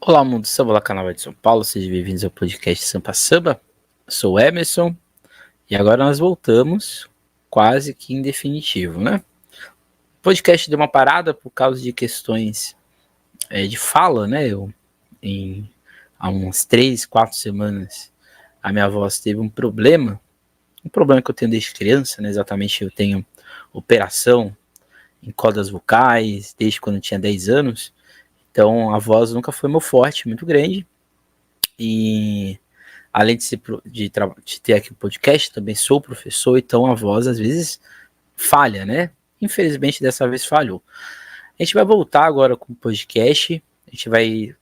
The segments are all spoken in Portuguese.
Olá, mundo samba, olá, Carnaval de São Paulo, sejam bem-vindos ao podcast Sampa Samba. Eu sou o Emerson e agora nós voltamos quase que em definitivo, né? O podcast deu uma parada por causa de questões de fala, né? Há umas 3, 4 semanas a minha voz teve um problema que eu tenho desde criança, né? Exatamente, eu tenho operação em cordas vocais desde quando eu tinha 10 anos. Então a voz nunca foi meu forte, muito grande. E além de ter aqui o podcast, também sou professor, então a voz às vezes falha, né? Infelizmente dessa vez falhou. A gente vai voltar agora com o podcast. A gente vai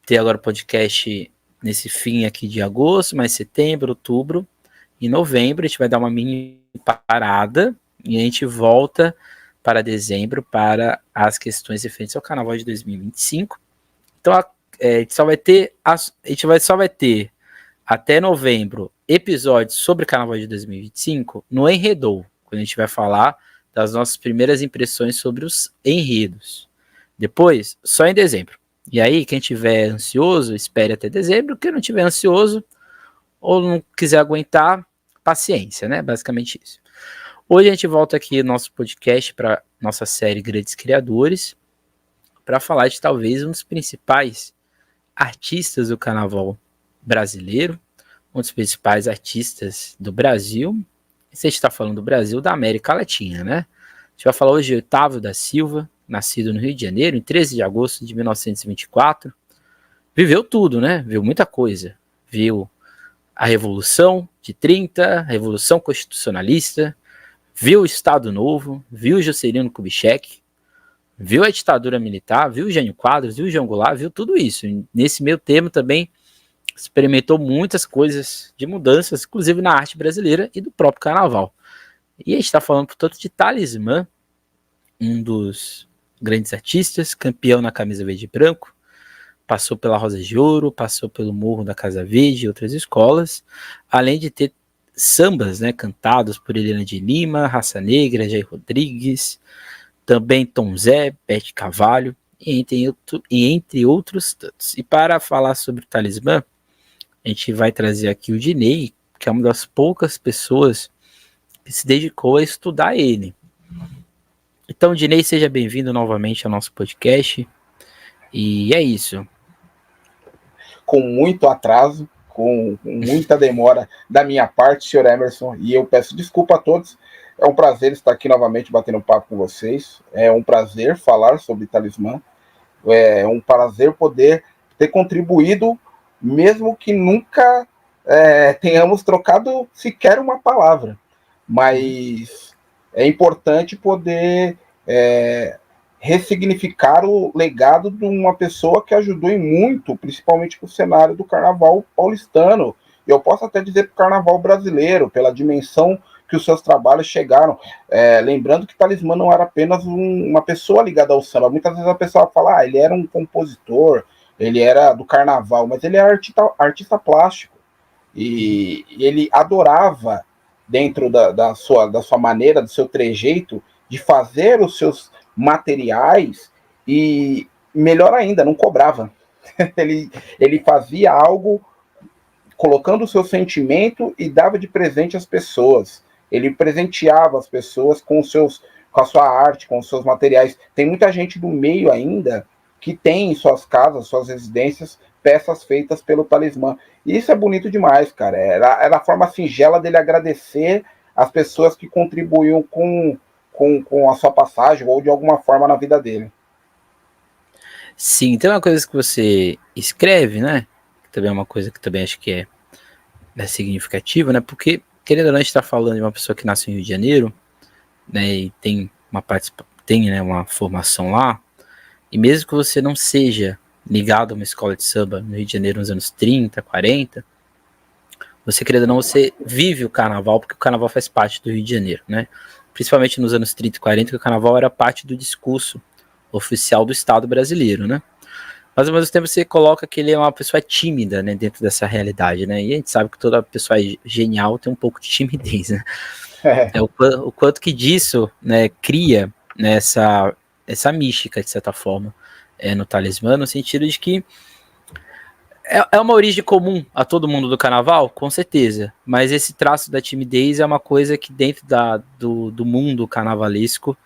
ter agora o podcast nesse fim aqui de agosto, mais setembro, outubro e novembro. A gente vai dar uma mini parada e a gente volta para dezembro para as questões referentes ao Carnaval de 2025. Então a gente só vai ter até novembro episódios sobre Carnaval de 2025 no Enredou, quando a gente vai falar das nossas primeiras impressões sobre os enredos. Depois, só em dezembro. E aí, quem tiver ansioso, espere até dezembro. Quem não tiver ansioso ou não quiser aguentar, paciência, né? Basicamente isso. Hoje a gente volta aqui no nosso podcast para nossa série Grandes Criadores, para falar de talvez um dos principais artistas do carnaval brasileiro, um dos principais artistas do Brasil. Se a gente está falando do Brasil, da América Latina, né? A gente vai falar hoje de Otávio da Silva, nascido no Rio de Janeiro, em 13 de agosto de 1924. Viveu tudo, né? Viu muita coisa. Viu a Revolução de 30, a Revolução Constitucionalista, viu o Estado Novo, viu Juscelino Kubitschek, viu a ditadura militar, viu o Jânio Quadros, viu o João Goulart, viu tudo isso. E nesse meio termo também experimentou muitas coisas de mudanças, inclusive na arte brasileira e do próprio carnaval. E a gente está falando, portanto, de Talismã, um dos grandes artistas, campeão na camisa verde e branco, passou pela Rosa de Ouro, passou pelo Morro da Casa Verde e outras escolas, além de ter sambas, né, cantados por Helena de Lima, Raça Negra, Jair Rodrigues, também Tom Zé, Bete Carvalho, e entre outros tantos. E para falar sobre o Talismã, a gente vai trazer aqui o Dinei, que é uma das poucas pessoas que se dedicou a estudar ele. Então, Dinei, seja bem-vindo novamente ao nosso podcast. E é isso. Com muito atraso, com muita demora da minha parte, senhor Emerson, e eu peço desculpa a todos. É um prazer estar aqui novamente batendo papo com vocês. É um prazer falar sobre Talismã. É um prazer poder ter contribuído, mesmo que nunca tenhamos trocado sequer uma palavra. Mas é importante poder ressignificar o legado de uma pessoa que ajudou em muito, principalmente para o cenário do carnaval paulistano. E eu posso até dizer para o carnaval brasileiro, pela dimensão que os seus trabalhos chegaram. Lembrando que Talismã não era apenas uma pessoa ligada ao samba. Muitas vezes a pessoa fala, ele era um compositor, ele era do carnaval, mas ele era artista plástico. E ele adorava, dentro da sua maneira, do seu trejeito, de fazer os seus materiais e, melhor ainda, não cobrava. ele fazia algo colocando o seu sentimento e dava de presente às pessoas. Ele presenteava as pessoas com a sua arte, com os seus materiais. Tem muita gente do meio ainda que tem em suas casas, suas residências, peças feitas pelo Talismã. E isso é bonito demais, cara. Era a forma singela dele agradecer as pessoas que contribuíam com a sua passagem ou de alguma forma na vida dele. Sim, tem uma coisa que você escreve, né? Também é uma coisa que também acho que é significativa, né? Porque, querendo ou não, a gente está falando de uma pessoa que nasceu no Rio de Janeiro, né? E tem uma formação lá. E mesmo que você não seja ligado a uma escola de samba no Rio de Janeiro nos anos 30, 40, você, querendo ou não, você vive o carnaval, porque o carnaval faz parte do Rio de Janeiro, né? Principalmente nos anos 30 e 40, que o carnaval era parte do discurso oficial do Estado brasileiro, né? Mas ao mesmo tempo você coloca que ele é uma pessoa tímida, né, dentro dessa realidade, né? E a gente sabe que toda pessoa genial tem um pouco de timidez, né? O quanto que disso, né, cria, né, essa mística, de certa forma, no Talismã, no sentido de que É uma origem comum a todo mundo do carnaval? Com certeza. Mas esse traço da timidez é uma coisa que dentro do mundo carnavalesco,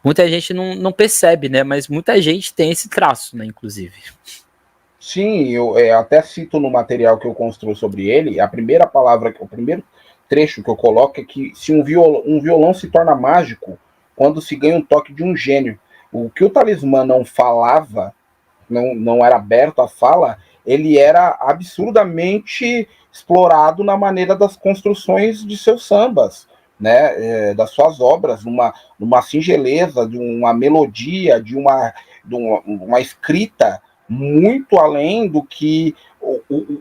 muita gente não percebe, né? Mas muita gente tem esse traço, né? Inclusive. Sim, eu até cito no material que eu construo sobre ele, a primeira palavra, o primeiro trecho que eu coloco é que se um violão se torna mágico quando se ganha um toque de um gênio. O que o Talismã não falava, não era aberto à fala, ele era absurdamente explorado na maneira das construções de seus sambas, né, das suas obras, numa singeleza, de uma melodia, de uma escrita muito além do que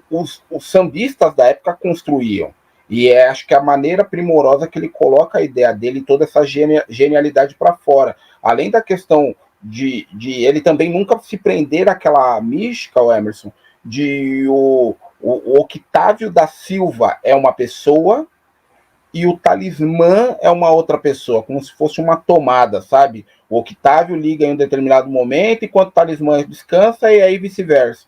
os sambistas da época construíam. E acho que a maneira primorosa que ele coloca a ideia dele, toda essa genialidade para fora. Além da questão de ele também nunca se prender àquela mística, o Emerson, de o Octávio da Silva é uma pessoa e o Talismã é uma outra pessoa, como se fosse uma tomada, sabe? O Octávio liga em um determinado momento, enquanto o Talismã descansa, e aí vice-versa.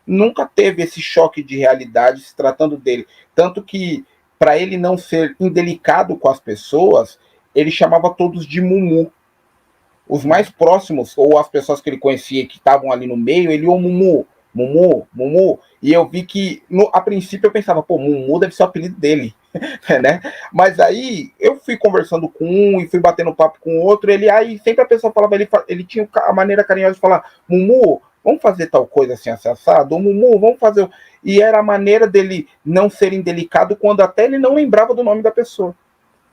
Nunca teve esse choque de realidade se tratando dele. Tanto que, para ele não ser indelicado com as pessoas, ele chamava todos de Mumu. Os mais próximos, ou as pessoas que ele conhecia que estavam ali no meio, ele, ô Mumu, Mumu, Mumu. E eu vi que, a princípio, eu pensava, pô, Mumu deve ser o apelido dele. Né? Mas aí eu fui conversando com um e fui batendo papo com o outro. Ele aí sempre a pessoa falava, ele tinha a maneira carinhosa de falar, Mumu, vamos fazer tal coisa assim, assado, ou Mumu, vamos fazer. E era a maneira dele não ser indelicado quando até ele não lembrava do nome da pessoa.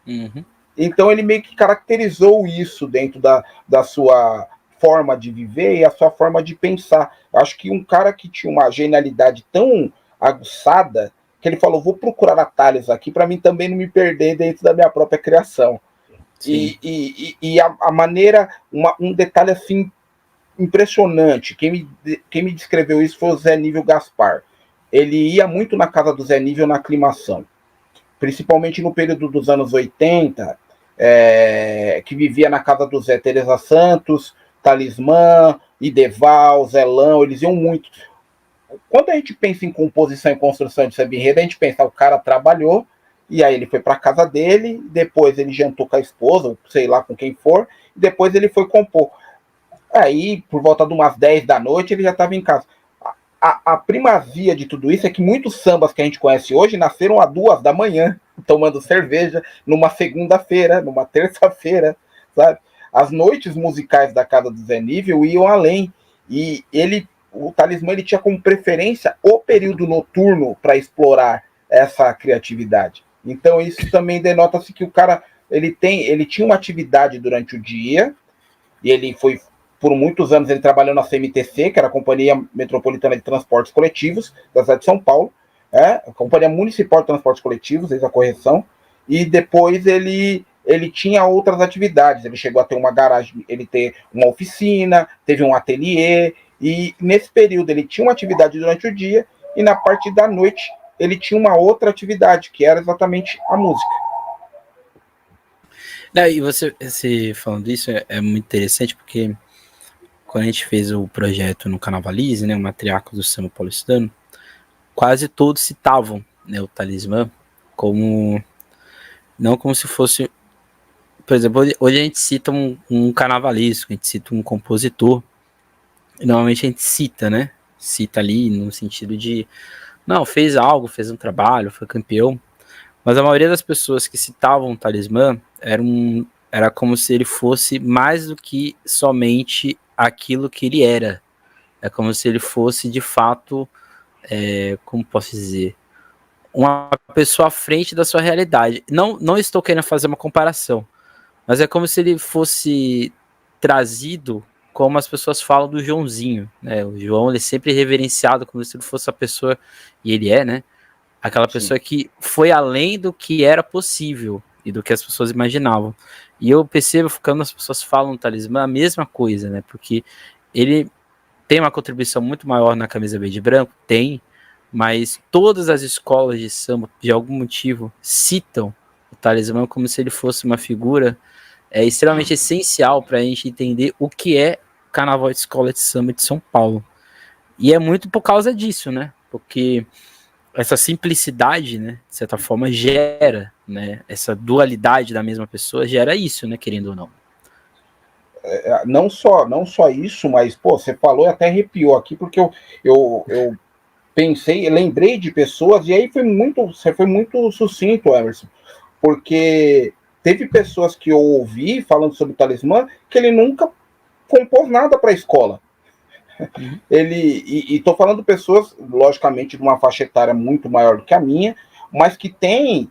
Uhum. Então ele meio que caracterizou isso dentro da sua forma de viver e a sua forma de pensar. Acho que um cara que tinha uma genialidade tão aguçada que ele falou, vou procurar atalhos aqui para mim também não me perder dentro da minha própria criação. E a maneira, um detalhe assim impressionante, quem me descreveu isso foi o Zé Nível Gaspar. Ele ia muito na casa do Zé Nível na aclimação, principalmente no período dos anos 80, que vivia na casa do Zé Teresa Santos, Talismã, Ideval, Zelão, eles iam muito. Quando a gente pensa em composição e construção de samba enredo, a gente pensa, o cara trabalhou, e aí ele foi para casa dele, depois ele jantou com a esposa, sei lá com quem for, e depois ele foi compor. Aí, por volta de umas 10 da noite, ele já estava em casa. A primazia de tudo isso é que muitos sambas que a gente conhece hoje nasceram às 2 da manhã, tomando cerveja, numa segunda-feira, numa terça-feira, sabe? As noites musicais da casa do Zé Nível iam além. E o Talismã ele tinha como preferência o período noturno para explorar essa criatividade. Então isso também denota-se que o cara ele tinha uma atividade durante o dia, e ele foi por muitos anos ele trabalhou na CMTC, que era a Companhia Metropolitana de Transportes Coletivos da cidade de São Paulo, a Companhia Municipal de Transportes Coletivos, fez a correção, e depois ele tinha outras atividades. Ele chegou a ter uma garagem, ele ter uma oficina, teve um ateliê, e nesse período ele tinha uma atividade durante o dia, e na parte da noite ele tinha uma outra atividade, que era exatamente a música. E você falando isso é muito interessante, porque quando a gente fez o projeto no Carnavalize, né, o matriarca do samba paulistano, quase todos citavam, né, o Talismã como, não como se fosse, por exemplo, hoje a gente cita um carnavalesco, a gente cita um compositor, e normalmente a gente cita, né, cita ali no sentido de, não, fez algo, fez um trabalho, foi campeão, mas a maioria das pessoas que citavam o Talismã era como se ele fosse mais do que somente aquilo que ele era. É como se ele fosse, de fato, como posso dizer, uma pessoa à frente da sua realidade. Não estou querendo fazer uma comparação, mas é como se ele fosse trazido como as pessoas falam do Joãozinho, né? O João, ele é sempre reverenciado como se ele fosse a pessoa, e ele é, né? Aquela pessoa que foi além do que era possível e do que as pessoas imaginavam. E eu percebo, quando as pessoas falam Talismã, a mesma coisa, né? Porque ele tem uma contribuição muito maior na camisa verde e branco? Tem, mas todas as escolas de samba, de algum motivo, citam o Talismã como se ele fosse uma figura extremamente essencial para a gente entender o que é Carnaval de Escola de Samba de São Paulo. E é muito por causa disso, né? Porque essa simplicidade, né, de certa forma, gera, né, essa dualidade da mesma pessoa, gera isso, né, querendo ou não. Não só isso, mas, pô, você falou e até arrepiou aqui, porque eu pensei, lembrei de pessoas, e aí você foi muito sucinto, Emerson, porque teve pessoas que eu ouvi falando sobre o Talismã, que ele nunca compôs nada para a escola. Uhum. E tô falando pessoas, logicamente, de uma faixa etária muito maior do que a minha, mas que tem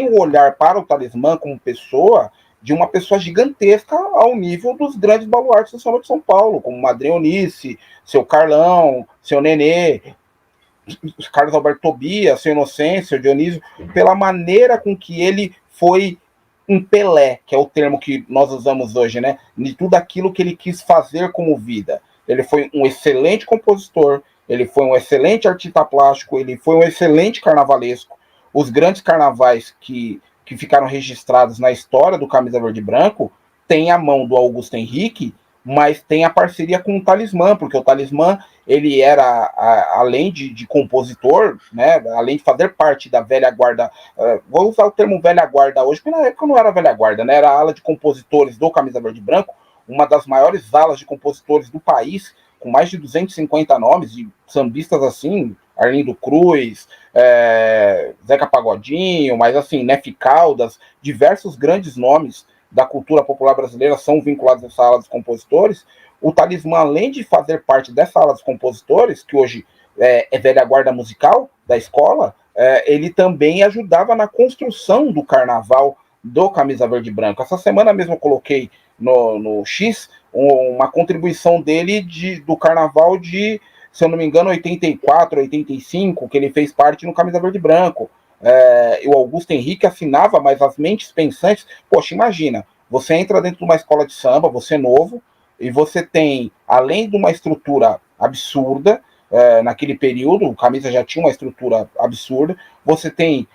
um olhar para o Talismã como pessoa, de uma pessoa gigantesca ao nível dos grandes baluartes do samba de São Paulo, como Madre Eunice, seu Carlão, seu Nenê, Carlos Alberto Tobias, seu Inocêncio, seu Dionísio, pela maneira com que ele foi um Pelé, que é o termo que nós usamos hoje, né? De tudo aquilo que ele quis fazer como vida. Ele foi um excelente compositor, ele foi um excelente artista plástico, ele foi um excelente carnavalesco. Os grandes carnavais que ficaram registrados na história do Camisa Verde e Branco têm a mão do Augusto Henrique, mas tem a parceria com o Talismã, porque o Talismã ele era, além de compositor, né, além de fazer parte da velha guarda, vou usar o termo velha guarda hoje, porque na época não era velha guarda, né, era a ala de compositores do Camisa Verde e Branco, uma das maiores alas de compositores do país, com mais de 250 nomes, de sambistas assim, Arlindo Cruz, Zeca Pagodinho, mas assim, Nefe Caldas, diversos grandes nomes da cultura popular brasileira são vinculados a essa ala dos compositores. O Talismã, além de fazer parte dessa ala dos compositores, que hoje é velha guarda musical da escola, ele também ajudava na construção do carnaval do Camisa Verde e Branco. Essa semana mesmo eu coloquei no X uma contribuição dele do carnaval de, se eu não me engano, 84, 85, que ele fez parte no Camisa Verde e Branco. O Augusto Henrique assinava, mas as mentes pensantes, poxa, imagina, você entra dentro de uma escola de samba, você é novo, e você tem, além de uma estrutura absurda, naquele período, o Camisa já tinha uma estrutura absurda, você tem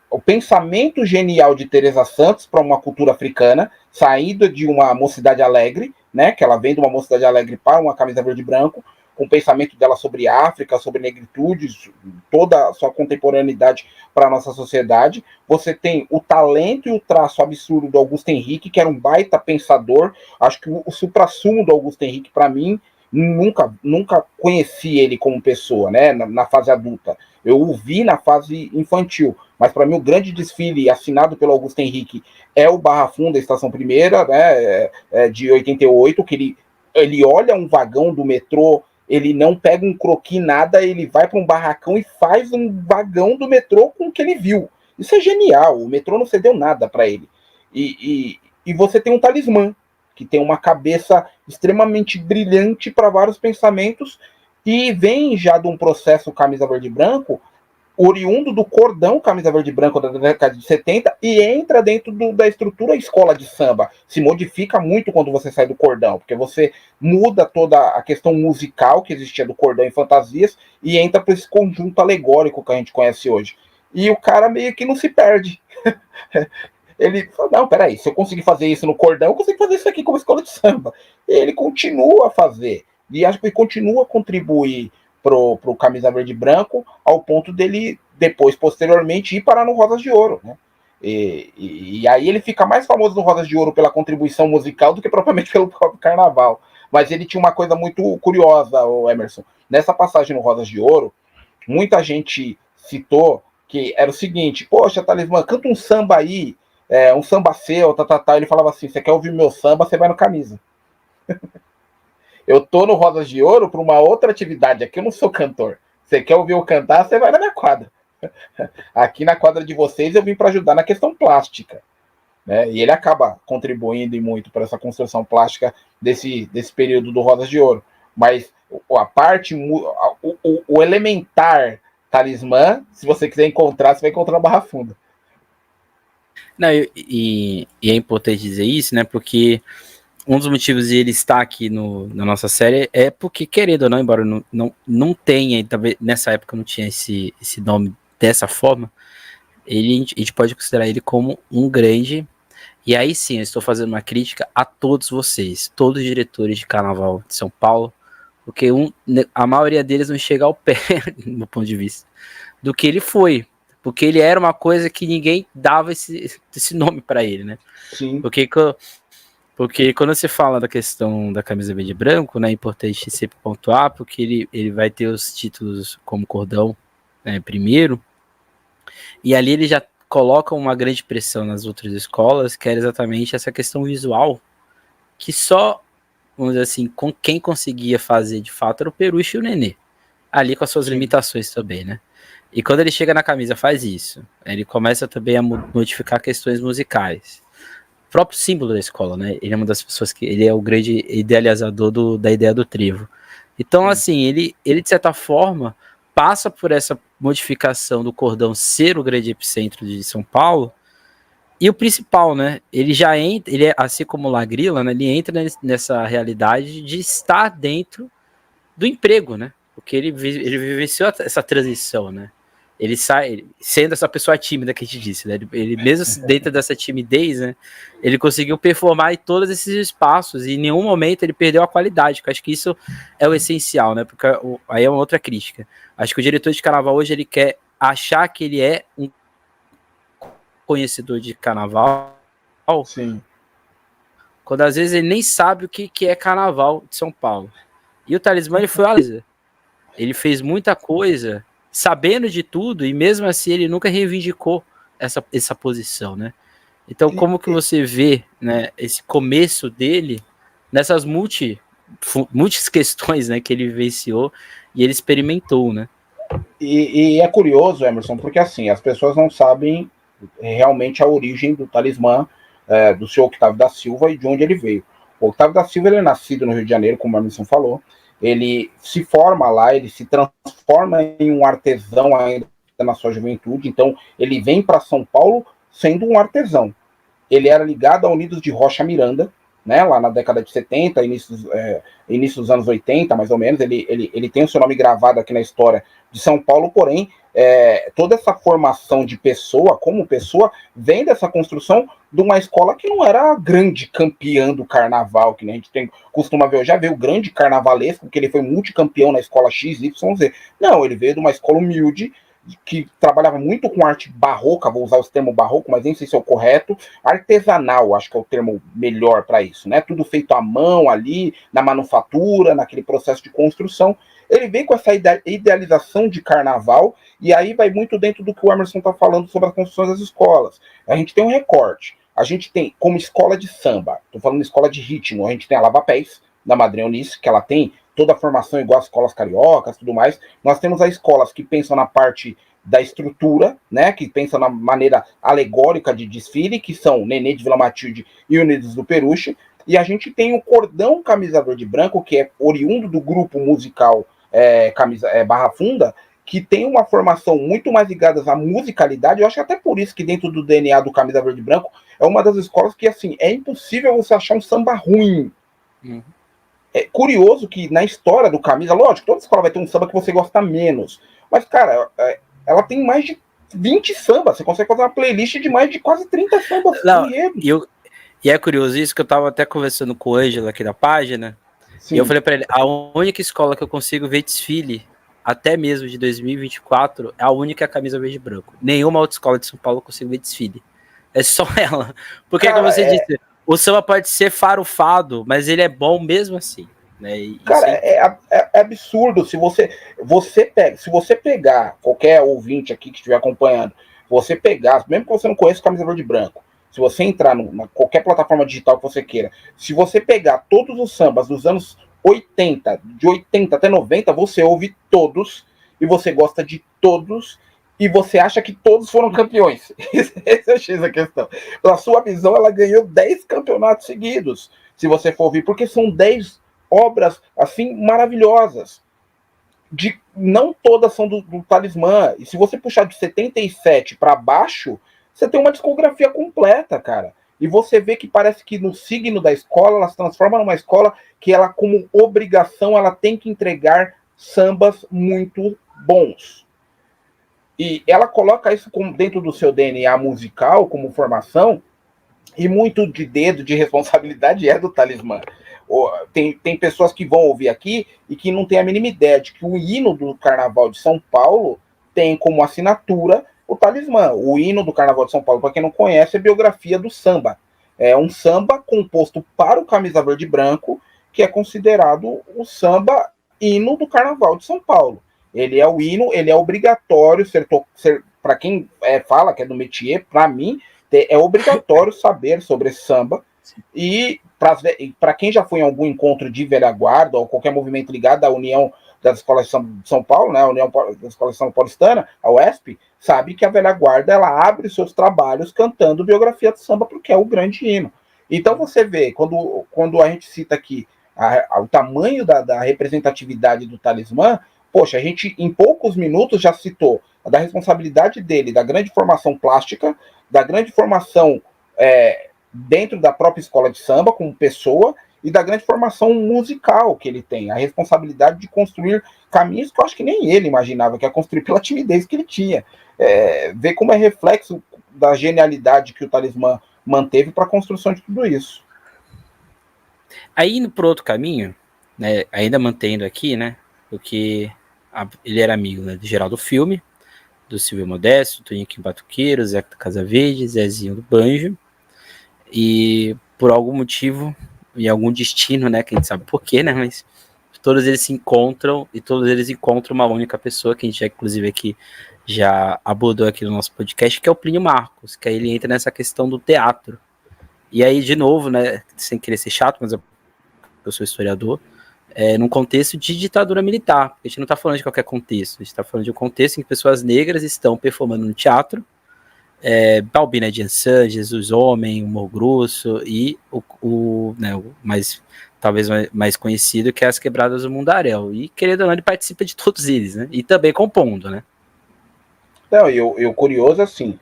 o pensamento genial de Teresa Santos para uma cultura africana, saída de uma mocidade alegre, né, que ela vem de uma mocidade alegre para uma Camisa Verde e Branco, com o pensamento dela sobre África, sobre negritude, toda a sua contemporaneidade para a nossa sociedade. Você tem o talento e o traço absurdo do Augusto Henrique, que era um baita pensador. Acho que o suprassumo do Augusto Henrique, para mim, nunca conheci ele como pessoa, né, na fase adulta. Eu o vi na fase infantil, mas para mim o grande desfile assinado pelo Augusto Henrique é o Barra Funda, Estação Primeira, né, de 88, que ele olha um vagão do metrô, ele não pega um croquis, nada, ele vai para um barracão e faz um vagão do metrô com o que ele viu. Isso é genial, o metrô não cedeu nada para ele. E você tem um Talismã, que tem uma cabeça extremamente brilhante para vários pensamentos, e vem já de um processo Camisa Verde e Branco, oriundo do cordão Camisa Verde e Branco da década de 70 e entra dentro da estrutura escola de samba. Se modifica muito quando você sai do cordão, porque você muda toda a questão musical que existia do cordão em fantasias e entra para esse conjunto alegórico que a gente conhece hoje. E o cara meio que não se perde. Ele fala, não, peraí, se eu conseguir fazer isso no cordão, eu consigo fazer isso aqui como escola de samba. E ele continua a fazer. E acho que continua a contribuir pro Camisa Verde e Branco, ao ponto dele, depois, posteriormente, ir parar no Rosas de Ouro, né? E aí ele fica mais famoso no Rosas de Ouro pela contribuição musical do que propriamente pelo próprio carnaval. Mas ele tinha uma coisa muito curiosa, o Emerson. Nessa passagem no Rosas de Ouro, muita gente citou que era o seguinte, poxa, Talismã, canta um samba aí, um samba seu, Ele falava assim, você quer ouvir meu samba, você vai no Camisa. Eu tô no Rosas de Ouro para uma outra atividade. Aqui eu não sou cantor. Você quer ouvir eu cantar, você vai na minha quadra. Aqui na quadra de vocês eu vim para ajudar na questão plástica. Né? E ele acaba contribuindo e muito para essa construção plástica desse período do Rosas de Ouro. Mas a parte, o elementar Talismã, se você quiser encontrar, você vai encontrar na Barra Funda. Não, e é importante dizer isso, né? Porque um dos motivos de ele estar aqui na nossa série é porque, querendo ou não, embora não tenha, talvez nessa época não tinha esse nome dessa forma, a gente pode considerar ele como um grande. E aí sim, eu estou fazendo uma crítica a todos vocês, todos os diretores de carnaval de São Paulo, porque a maioria deles não chega ao pé, do meu ponto de vista, do que ele foi, porque ele era uma coisa que ninguém dava esse nome para ele, né? Sim. Porque quando você fala da questão da camisa verde e branco, né, é importante sempre pontuar, porque ele vai ter os títulos como cordão, né, primeiro, e ali ele já coloca uma grande pressão nas outras escolas, que era exatamente essa questão visual, que só, vamos dizer assim, com quem conseguia fazer de fato era o Peruche e o Nenê, ali com as suas limitações também, né? E quando ele chega na camisa faz isso, ele começa também a modificar questões musicais. O próprio símbolo da escola, né? Ele é uma das pessoas que ele é o grande idealizador da ideia do trevo. Então, assim, ele de certa forma passa por essa modificação do cordão ser o grande epicentro de São Paulo. E o principal, né? Ele já entra, ele é, assim como o Lagrila, né? Ele entra nessa realidade de estar dentro do emprego, né? Porque ele vivenciou essa transição, né? Ele sai, sendo essa pessoa tímida que a gente disse, né? Ele mesmo dentro dessa timidez, né? Ele conseguiu performar em todos esses espaços e em nenhum momento ele perdeu a qualidade, que eu acho que isso é o essencial, né? Porque aí é uma outra crítica. Acho que o diretor de carnaval hoje ele quer achar que ele é um conhecedor de carnaval, Sim. quando às vezes ele nem sabe o que é carnaval de São Paulo. E o Talismã ele foi a Lisa. Ele fez muita coisa sabendo de tudo e mesmo assim ele nunca reivindicou essa posição, né? Então como que você vê, né, esse começo dele nessas muitas questões, né, que ele vivenciou e ele experimentou, né? E é curioso, Emerson, porque assim, as pessoas não sabem realmente a origem do Talismã, do seu Octávio da Silva e de onde ele veio. O Octávio da Silva ele é nascido no Rio de Janeiro, como a Emerson falou, ele se forma lá, ele se transforma em um artesão ainda na sua juventude, então ele vem para São Paulo sendo um artesão. Ele era ligado a Unidos de Rocha Miranda, né, lá na década de 70, início dos anos 80, mais ou menos. Ele tem o seu nome gravado aqui na história de São Paulo, porém, toda essa formação de pessoa, como pessoa, vem dessa construção de uma escola que não era a grande campeã do carnaval, que a gente costuma ver. Eu já veio o grande carnavalesco, porque ele foi multicampeão na escola XYZ. Não, ele veio de uma escola humilde, que trabalhava muito com arte barroca, vou usar o termo barroco, mas nem sei se é o correto, artesanal, acho que é o termo melhor para isso, né? Tudo feito à mão ali, na manufatura, naquele processo de construção. Ele vem com essa idealização de carnaval, e aí vai muito dentro do que o Emerson está falando sobre as construções das escolas. A gente tem um recorte. A gente tem, como escola de samba, estou falando de escola de ritmo, a gente tem a Lava Pés, da Madrinha Eunice, que ela tem toda a formação igual às escolas cariocas, tudo mais. Nós temos as escolas que pensam na parte da estrutura, né, que pensam na maneira alegórica de desfile, que são Nenê de Vila Matilde e Unidos do Peruche, e a gente tem o Cordão Camisa Verde e Branco, que é oriundo do grupo musical Barra Funda, que tem uma formação muito mais ligada à musicalidade. Eu acho que até por isso que dentro do DNA do Camisa Verde e Branco é uma das escolas que, assim, é impossível você achar um samba ruim. É curioso que na história do Camisa, lógico, toda escola vai ter um samba que você gosta menos. Mas, cara, ela tem mais de 20 sambas. Você consegue fazer uma playlist de mais de quase 30 sambas. Não, e é curioso isso, que eu tava até conversando com o Ângelo aqui da página. Sim. E eu falei para ele, a única escola que eu consigo ver desfile, até mesmo de 2024, é a única camisa verde e branco. Nenhuma outra escola de São Paulo eu consigo ver desfile. É só ela. Porque, como você disse, o samba pode ser farofado, mas ele é bom mesmo assim. Né? Cara, é absurdo. Se você pegar qualquer ouvinte aqui que estiver acompanhando, você pegar, mesmo que você não conheça camisa verde e branco, se você entrar na qualquer plataforma digital que você queira, se você pegar todos os sambas dos anos 80, de 80 até 90, você ouve todos e você gosta de todos e você acha que todos foram campeões. Essa é a X a questão. Na sua visão, ela ganhou 10 campeonatos seguidos, se você for ouvir, porque são 10 obras, assim, maravilhosas. Não todas são do Talismã. E se você puxar de 77 para baixo, você tem uma discografia completa, cara. E você vê que parece que no signo da escola, ela se transforma numa escola que ela, como obrigação, ela tem que entregar sambas muito bons. E ela coloca isso dentro do seu DNA musical, como formação, e muito de dedo, de responsabilidade é do Talismã. Tem pessoas que vão ouvir aqui e que não têm a mínima ideia de que o hino do Carnaval de São Paulo tem como assinatura o Talismã. O hino do Carnaval de São Paulo, para quem não conhece, é biografia do samba. É um samba composto para o Camisa Verde e Branco, que é considerado o samba hino do Carnaval de São Paulo. Ele é o hino, ele é obrigatório para quem fala que é do métier, para mim, é obrigatório saber sobre esse samba. E para quem já foi em algum encontro de velha guarda ou qualquer movimento ligado à União das Escolas de São Paulo, né, a União das Escolas de São Paulistana, a UESP, sabe que a velha guarda ela abre seus trabalhos cantando biografia do samba, porque é o grande hino. Então você vê, quando a gente cita aqui o tamanho da representatividade do Talismã, poxa, a gente em poucos minutos já citou da responsabilidade dele, da grande formação plástica, da grande formação dentro da própria escola de samba como pessoa e da grande formação musical que ele tem, a responsabilidade de construir caminhos que eu acho que nem ele imaginava que ia construir pela timidez que ele tinha. Ver como é reflexo da genialidade que o Talismã manteve para a construção de tudo isso. Aí indo por outro caminho, né, ainda mantendo aqui, né, porque ele era amigo, né, de Geraldo Filme, do Silvio Modesto, Toniquinho Batuqueiro, Zé da Casa Verde, Zezinho do Banjo, e por algum motivo e algum destino, né, que a gente sabe porquê, né, mas todos eles se encontram e todos eles encontram uma única pessoa que a gente já, inclusive, aqui já abordou aqui no nosso podcast, que é o Plínio Marcos, que aí ele entra nessa questão do teatro. E aí, de novo, né, sem querer ser chato, mas eu sou historiador, num contexto de ditadura militar. A gente não está falando de qualquer contexto, a gente está falando de um contexto em que pessoas negras estão performando no teatro, Balbina de Ançã, Jesus Homem, Humor Grosso e o mais, talvez mais conhecido, que é As Quebradas do Mundaréu. E, querendo ou não, ele participa de todos eles, né? E também compondo, né? Não, e o curioso, assim,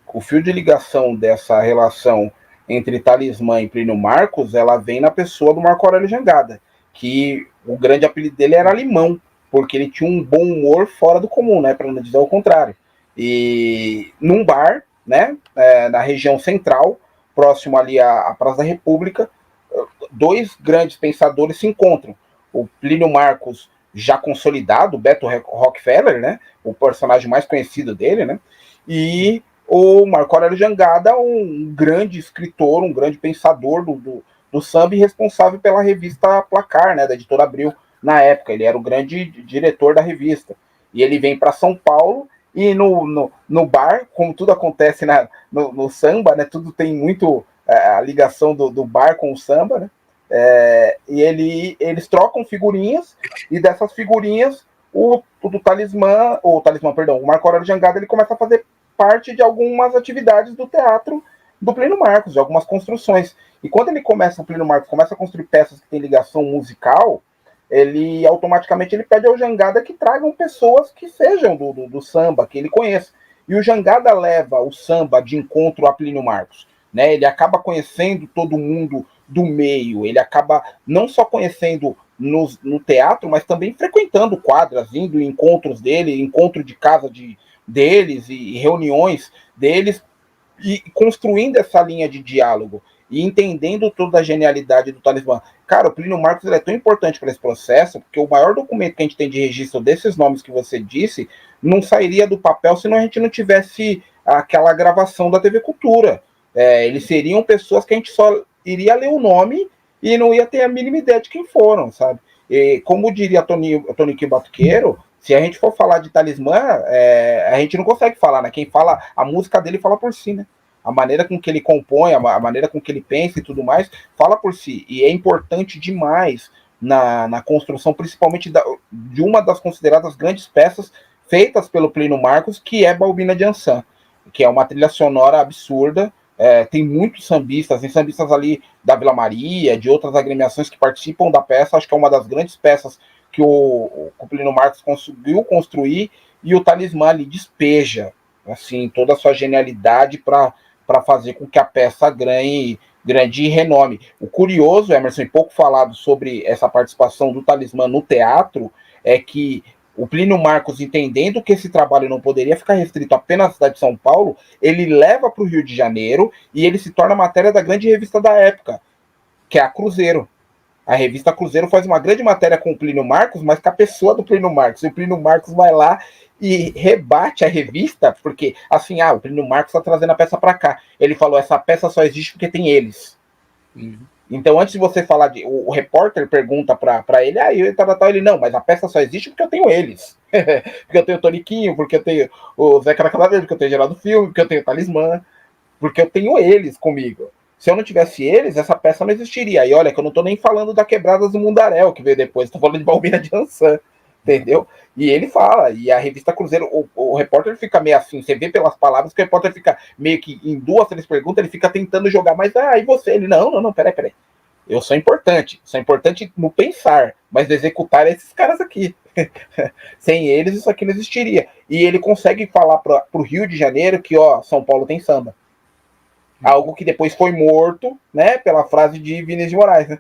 o fio de ligação dessa relação entre Talismã e Plínio Marcos, ela vem na pessoa do Marco Aurélio Jangada, que o grande apelido dele era Limão, porque ele tinha um bom humor fora do comum, né, para não dizer o contrário. E num bar, né, na região central, próximo ali à Praça da República, dois grandes pensadores se encontram. O Plínio Marcos, já consolidado, Beto Rockefeller, né, o personagem mais conhecido dele, né, e o Marco Aurélio Jangada, um grande escritor, um grande pensador do samba e responsável pela revista Placar, né, da editora Abril, na época. Ele era o grande diretor da revista. E ele vem para São Paulo e no bar, como tudo acontece no samba, né, tudo tem muito a ligação do bar com o samba, né, e eles trocam figurinhas, e dessas figurinhas o Marco Aurélio Jangada ele começa a fazer parte de algumas atividades do teatro do Plínio Marcos, de algumas construções. E quando o Plínio Marcos começa a construir peças que têm ligação musical, ele automaticamente ele pede ao Jangada que tragam pessoas que sejam do samba, que ele conheça. E o Jangada leva o samba de encontro a Plínio Marcos. Né? Ele acaba conhecendo todo mundo do meio, ele acaba não só conhecendo no teatro, mas também frequentando quadras, indo em encontros dele, encontro de casa deles e reuniões deles, e construindo essa linha de diálogo e entendendo toda a genialidade do Talismã. Cara, o Plínio Marcos ele é tão importante para esse processo, porque o maior documento que a gente tem de registro desses nomes que você disse não sairia do papel se a gente não tivesse aquela gravação da TV Cultura. Eles seriam pessoas que a gente só iria ler o nome e não ia ter a mínima ideia de quem foram, sabe? E, como diria Toniquinho Batuqueiro, se a gente for falar de Talismã, a gente não consegue falar, né? Quem fala, a música dele fala por si, né? A maneira com que ele compõe, a maneira com que ele pensa e tudo mais, fala por si. E é importante demais na construção, principalmente de uma das consideradas grandes peças feitas pelo Plínio Marcos, que é Balbina de Ançã, que é uma trilha sonora absurda. Tem muitos sambistas, tem sambistas ali da Vila Maria, de outras agremiações que participam da peça. Acho que é uma das grandes peças que o Plínio Marcos conseguiu construir, e o Talismã ali despeja assim, toda a sua genialidade para fazer com que a peça ganhe grande renome. O curioso, Emerson, e pouco falado sobre essa participação do Talismã no teatro, é que o Plínio Marcos, entendendo que esse trabalho não poderia ficar restrito apenas à cidade de São Paulo, ele leva para o Rio de Janeiro e ele se torna matéria da grande revista da época, que é a Cruzeiro. A revista Cruzeiro faz uma grande matéria com o Plínio Marcos, mas com a pessoa do Plínio Marcos. E o Plínio Marcos vai lá e rebate a revista, porque, assim, o Plínio Marcos está trazendo a peça para cá. Ele falou, essa peça só existe porque tem eles. Então, antes de você falar o repórter pergunta para ele, ele, não, mas a peça só existe porque eu tenho eles. Porque eu tenho o Toniquinho, porque eu tenho o Zé Caracada Verde, porque eu tenho o Geraldo Filme, porque eu tenho o Talismã, porque eu tenho eles comigo. Se eu não tivesse eles, essa peça não existiria. E olha, que eu não tô nem falando da Quebradas do Mundaréu, que veio depois, tô falando de Balbina de Ançã, entendeu? E ele fala, e a revista Cruzeiro, o repórter fica meio assim, você vê pelas palavras que o repórter fica meio que em 2, 3 perguntas, ele fica tentando jogar, mas e você? Ele, não, peraí. Eu sou importante no pensar, mas no executar esses caras aqui. Sem eles, isso aqui não existiria. E ele consegue falar pro Rio de Janeiro que, São Paulo tem samba. Algo que depois foi morto, né, pela frase de Vinícius de Moraes, né?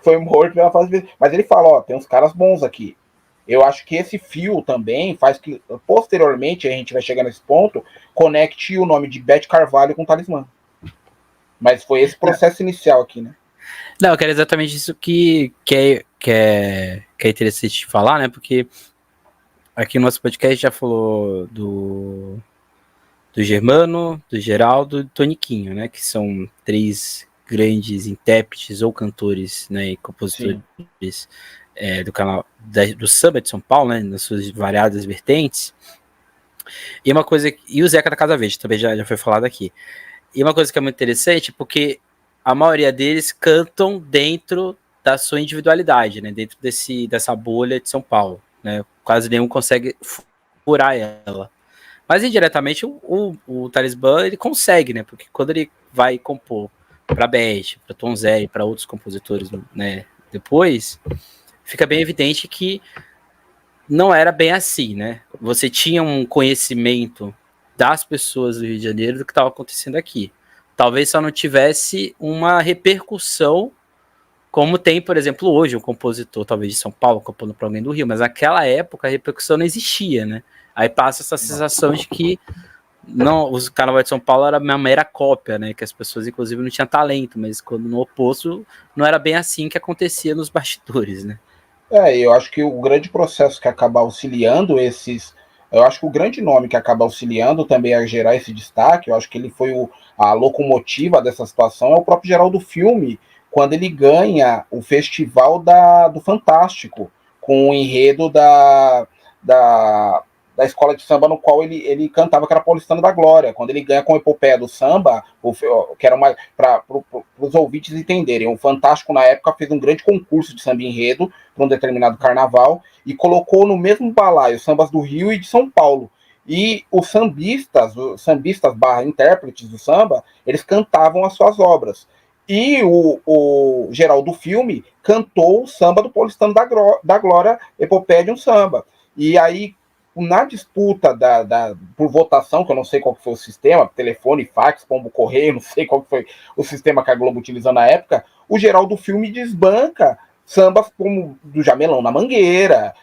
Foi morto pela frase de... Mas ele fala, tem uns caras bons aqui. Eu acho que esse fio também faz que, posteriormente, a gente vai chegar nesse ponto, conecte o nome de Bete Carvalho com o Talismã. Mas foi esse processo inicial aqui, né? Não, que era exatamente isso que é interessante falar, né? Porque aqui no nosso podcast já falou do Germano, do Geraldo e do Toniquinho, né? Que são 3 grandes intérpretes ou cantores, né? E compositores do canal do samba de São Paulo, né? Nas suas variadas vertentes. E uma coisa... E o Zeca da Casa Verde também já foi falado aqui. E uma coisa que é muito interessante, porque a maioria deles cantam dentro da sua individualidade, né? Dentro dessa bolha de São Paulo, né? Quase nenhum consegue furar ela. Mas indiretamente o Talismã ele consegue, né? Porque quando ele vai compor para Beth, para Tom Zé e para outros compositores, né? Depois fica bem evidente que não era bem assim, né? Você tinha um conhecimento das pessoas do Rio de Janeiro do que estava acontecendo aqui. Talvez só não tivesse uma repercussão como tem, por exemplo, hoje um compositor, talvez de São Paulo, compondo para alguém do Rio, mas naquela época a repercussão não existia, né? Aí passa essa sensação de que não, os Carnaval de São Paulo era uma mera cópia, né? Que as pessoas, inclusive, não tinham talento, mas quando no oposto, não era bem assim que acontecia nos bastidores, né? Eu acho que o grande processo que acaba auxiliando esses. Eu acho que o grande nome que acaba auxiliando também a gerar esse destaque, eu acho que ele foi a locomotiva dessa situação, é o próprio Geraldo Filme, quando ele ganha o festival do Fantástico, com o enredo da escola de samba no qual ele cantava, que era Paulistano da Glória. Quando ele ganha com a epopeia do samba, que era para os ouvintes entenderem, o Fantástico na época fez um grande concurso de samba enredo para um determinado carnaval e colocou no mesmo balaio sambas do Rio e de São Paulo. E os sambistas barra intérpretes do samba, eles cantavam as suas obras. E o Geraldo Filme cantou o samba do Paulistano da Glória, epopeia de um samba. E aí, na disputa por votação, que eu não sei qual que foi o sistema, telefone, fax, pombo correio, não sei qual que foi o sistema que a Globo utilizou na época, o Geraldo Filme desbanca sambas como do Jamelão na Mangueira,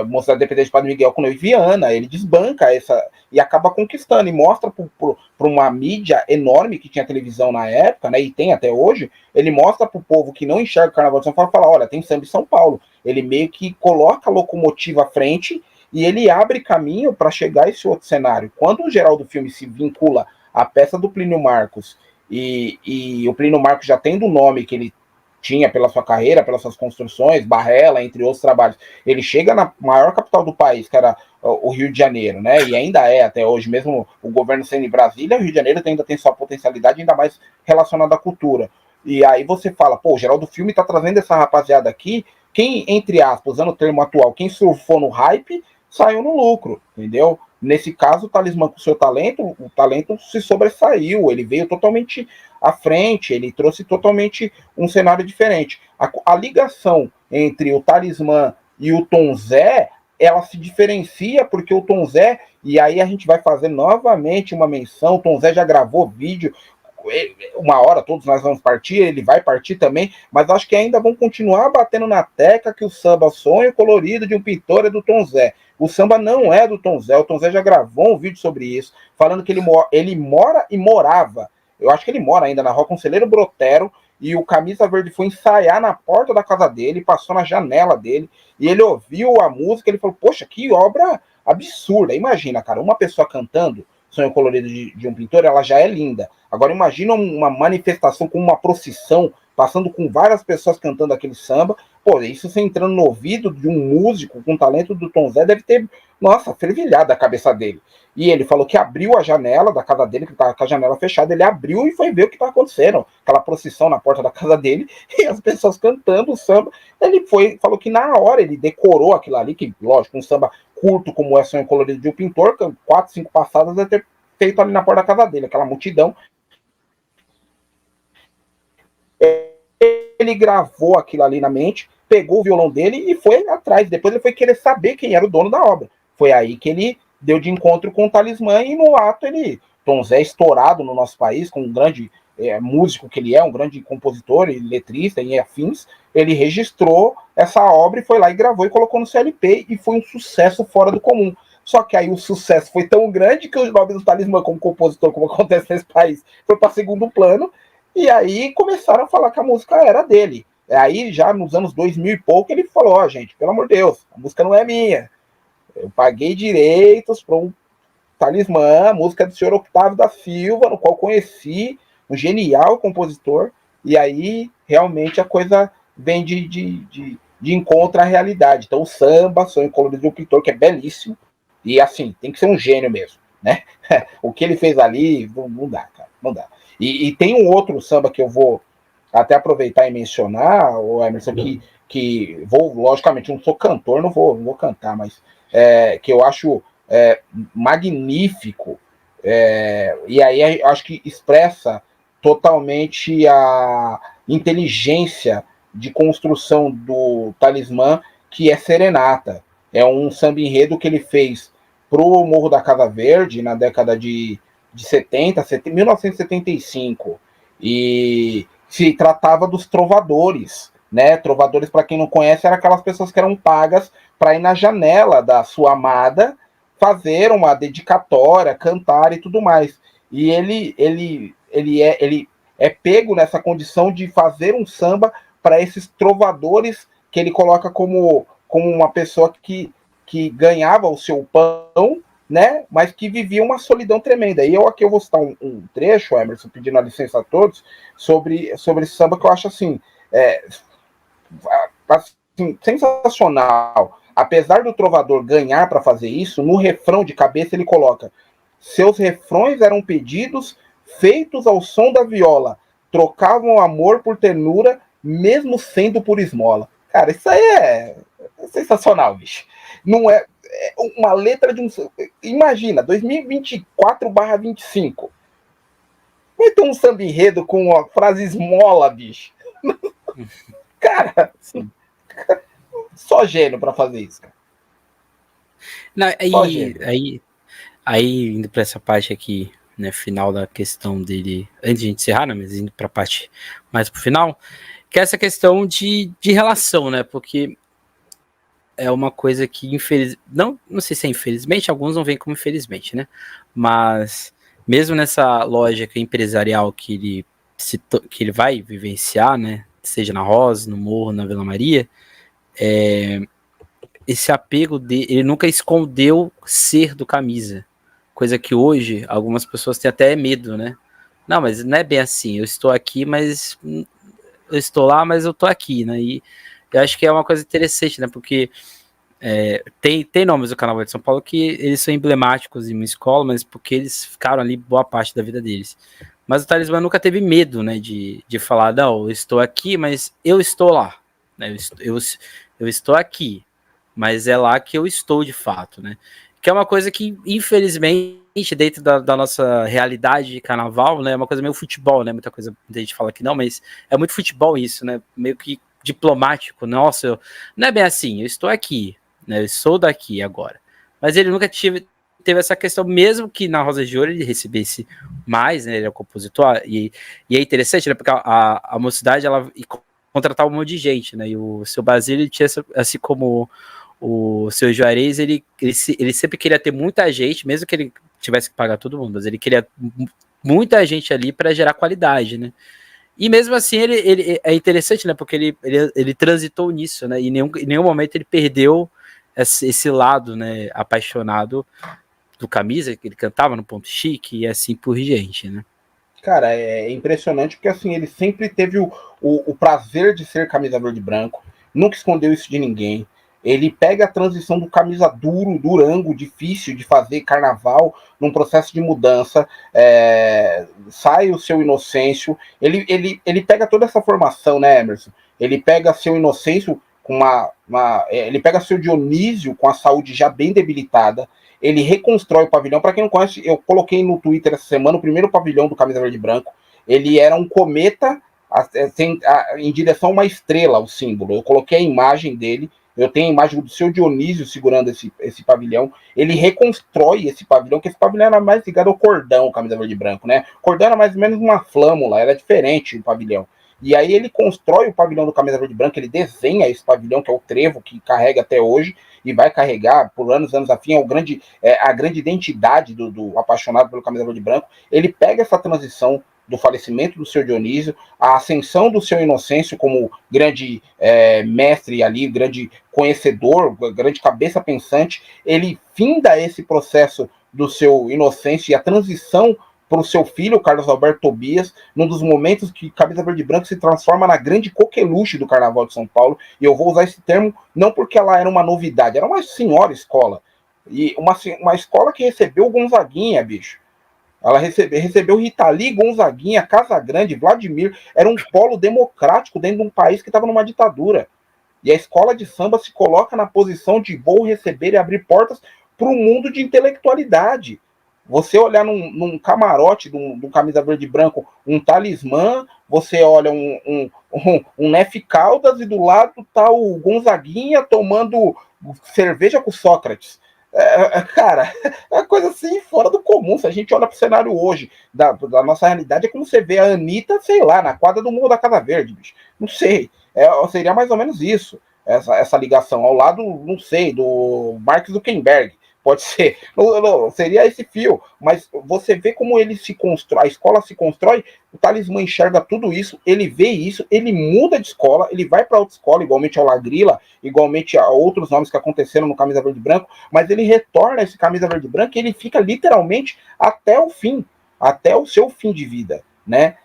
Moça da Dependência de Padre Miguel com Ney Viana, ele desbanca essa e acaba conquistando e mostra para uma mídia enorme que tinha televisão na época, né, e tem até hoje, ele mostra para o povo que não enxerga o Carnaval de São Paulo, fala, olha, tem samba em São Paulo. Ele meio que coloca a locomotiva à frente e ele abre caminho para chegar a esse outro cenário. Quando o Geraldo Filme se vincula à peça do Plínio Marcos e o Plínio Marcos já tendo o nome que ele tinha pela sua carreira, pelas suas construções, Barrela, entre outros trabalhos, ele chega na maior capital do país, que era o Rio de Janeiro, né? E ainda é até hoje, mesmo o governo sendo em Brasília, o Rio de Janeiro ainda tem sua potencialidade, ainda mais relacionada à cultura. E aí você fala, pô, o Geraldo Filme tá trazendo essa rapaziada aqui, quem, entre aspas, usando o termo atual, quem surfou no hype, saiu no lucro, entendeu? Nesse caso, o Talismã, com o seu talento, o talento se sobressaiu, ele veio totalmente à frente, ele trouxe totalmente um cenário diferente. A ligação entre o Talismã e o Tom Zé, ela se diferencia porque o Tom Zé, e aí a gente vai fazer novamente uma menção, o Tom Zé já gravou vídeo, uma hora todos nós vamos partir, ele vai partir também, mas acho que ainda vão continuar batendo na tecla que o samba Sonho Colorido de um Pintor é do Tom Zé. O samba não é do Tom Zé, o Tom Zé já gravou um vídeo sobre isso, falando que ele mora e morava, eu acho que ele mora ainda na Rua Conselheiro Brotero, e o Camisa Verde foi ensaiar na porta da casa dele, passou na janela dele, e ele ouviu a música, ele falou, poxa, que obra absurda. Imagina, cara, uma pessoa cantando Sonho Colorido de um Pintor, ela já é linda. Agora imagina uma manifestação com uma procissão, passando com várias pessoas cantando aquele samba. Pô, isso você entrando no ouvido de um músico com talento do Tom Zé, deve ter, nossa, fervilhado a cabeça dele. E ele falou que abriu a janela da casa dele, que estava com a janela fechada, ele abriu e foi ver o que estava acontecendo. Aquela procissão na porta da casa dele, e as pessoas cantando o samba. Ele falou que na hora ele decorou aquilo ali, que lógico, um samba curto como é Sonho Colorido de um Pintor, 4, 5 passadas deve ter feito ali na porta da casa dele, aquela multidão. Ele gravou aquilo ali na mente, pegou o violão dele e foi atrás. Depois ele foi querer saber quem era o dono da obra. Foi aí que ele deu de encontro com o Talismã e no ato ele, Tom Zé, estourado no nosso país, com um grande músico que ele é, um grande compositor e letrista e afins, ele registrou essa obra e foi lá e gravou e colocou no CLP e foi um sucesso fora do comum. Só que aí o sucesso foi tão grande que o nome do Talismã como compositor, como acontece nesse país, foi para segundo plano, e aí começaram a falar que a música era dele. Aí já nos anos 2000 e pouco ele falou, ó, gente, pelo amor de Deus, a música não é minha. Eu paguei direitos para um Talismã, música do senhor Octávio da Silva, no qual conheci um genial compositor, e aí realmente a coisa vem de encontro à realidade. Então o samba, Sonho Colorido de um Pintor, que é belíssimo, e assim, tem que ser um gênio mesmo, né? O que ele fez ali, não dá, cara, não dá. E tem um outro samba que eu vou até aproveitar e mencionar, o Emerson, que vou, logicamente, não sou cantor, não vou cantar, mas que eu acho magnífico, e aí acho que expressa totalmente a inteligência de construção do Talismã, que é Serenata. É um samba enredo que ele fez pro Morro da Casa Verde na década de 1975, e se tratava dos trovadores, né? Trovadores, para quem não conhece, eram aquelas pessoas que eram pagas para ir na janela da sua amada, fazer uma dedicatória, cantar e tudo mais. E ele é pego nessa condição de fazer um samba para esses trovadores que ele coloca como uma pessoa que ganhava o seu pão, né, mas que vivia uma solidão tremenda. E aqui eu vou citar um trecho, Emerson, pedindo a licença a todos, sobre esse samba que eu acho assim, assim sensacional. Apesar do trovador ganhar para fazer isso, no refrão de cabeça ele coloca: seus refrões eram pedidos feitos ao som da viola, trocavam amor por ternura, mesmo sendo por esmola. Cara, isso aí é sensacional, bicho. Não é uma letra de um... Imagina, 2024/25. Vai ter um samba enredo com a frase esmola, bicho. Cara, só gênio pra fazer isso, cara. Não, aí, indo pra essa parte aqui, né, final da questão dele, antes de a gente encerrar, né, mas indo pra parte mais pro final, que é essa questão de relação, né, porque é uma coisa que, não sei se é infelizmente, alguns não veem como infelizmente, né? Mas mesmo nessa lógica empresarial que ele vai vivenciar, né? Seja na Rosa, no Morro, na Vila Maria, esse apego dele, ele nunca escondeu ser do Camisa. Coisa que hoje algumas pessoas têm até medo, né? Não, mas não é bem assim. Eu estou aqui, mas eu estou lá, mas eu estou aqui, né? E eu acho que é uma coisa interessante, né? Porque tem nomes do Carnaval de São Paulo que eles são emblemáticos em uma escola, mas porque eles ficaram ali boa parte da vida deles. Mas o Talismã nunca teve medo, né? De falar, não, eu estou aqui, mas eu estou lá. Né, eu estou aqui, mas é lá que eu estou de fato, né? Que é uma coisa que, infelizmente, dentro da nossa realidade de carnaval, né? É uma coisa meio futebol, né? Muita gente fala que não, mas é muito futebol isso, né? Meio que diplomático. Nossa, não é bem assim, eu estou aqui, né? Eu sou daqui agora. Mas ele nunca teve essa questão, mesmo que na Rosa de Ouro ele recebesse mais, né? Ele é o compositor, e é interessante, né? Porque a mocidade, ela contratava um monte de gente, né? E o seu Basílio tinha, assim como o seu Juarez, ele sempre queria ter muita gente, mesmo que ele tivesse que pagar todo mundo, mas ele queria muita gente ali para gerar qualidade, né? E mesmo assim, ele é interessante, né? Porque ele transitou nisso, né? E em nenhum momento ele perdeu esse lado, né? Apaixonado do camisa, que ele cantava no ponto chique e assim por diante, né? Cara, é impressionante porque assim, ele sempre teve o prazer de ser camisa verde e branco, nunca escondeu isso de ninguém. Ele pega a transição do camisa duro, durango, difícil de fazer carnaval, num processo de mudança, sai o seu Inocêncio, ele pega toda essa formação, né, Emerson? Ele pega seu Inocêncio com ele pega seu Dionísio com a saúde já bem debilitada, ele reconstrói o pavilhão. Para quem não conhece, eu coloquei no Twitter essa semana o primeiro pavilhão do Camisa Verde e Branco. Ele era um cometa em direção a uma estrela, o símbolo. Eu coloquei a imagem dele. Eu tenho a imagem do seu Dionísio segurando esse pavilhão. Ele reconstrói esse pavilhão, que esse pavilhão era mais ligado ao cordão, Camisa Verde e Branco, né? O cordão era mais ou menos uma flâmula, era diferente o pavilhão. E aí ele constrói o pavilhão do Camisa Verde e Branco, ele desenha esse pavilhão, que é o trevo, que carrega até hoje, e vai carregar por anos a fim, a grande identidade do apaixonado pelo Camisa Verde e Branco. Ele pega essa transição do falecimento do seu Dionísio, a ascensão do seu Inocêncio como grande mestre ali, grande conhecedor, grande cabeça pensante, ele finda esse processo do seu Inocêncio e a transição para o seu filho, Carlos Alberto Tobias, num dos momentos que Camisa Verde e Branco se transforma na grande coqueluche do Carnaval de São Paulo, e eu vou usar esse termo não porque ela era uma novidade, era uma senhora escola, e uma escola que recebeu Gonzaguinha, bicho. Ela recebeu Rita Lee, Gonzaguinha, Casagrande, Vladimir, era um polo democrático dentro de um país que estava numa ditadura. E a escola de samba se coloca na posição de vou receber e abrir portas para um mundo de intelectualidade. Você olhar num camarote de um camisa verde e branco, um Talismã, você olha um Nef Caldas e do lado tá o Gonzaguinha tomando cerveja com Sócrates. Cara, é uma coisa assim fora do comum. Se a gente olha para o cenário hoje da nossa realidade, é como você vê a Anitta, sei lá, na quadra do Morro da Casa Verde, bicho. Não sei. Seria mais ou menos isso, essa ligação. Ao lado, não sei, do Mark Zuckerberg. Pode ser, não, seria esse fio, mas você vê como ele se constrói, a escola se constrói, o Talismã enxerga tudo isso, ele vê isso, ele muda de escola, ele vai para outra escola, igualmente ao Lagrila, igualmente a outros nomes que aconteceram no Camisa Verde e Branco, mas ele retorna a esse Camisa Verde e Branco e ele fica literalmente até o fim, até o seu fim de vida, né?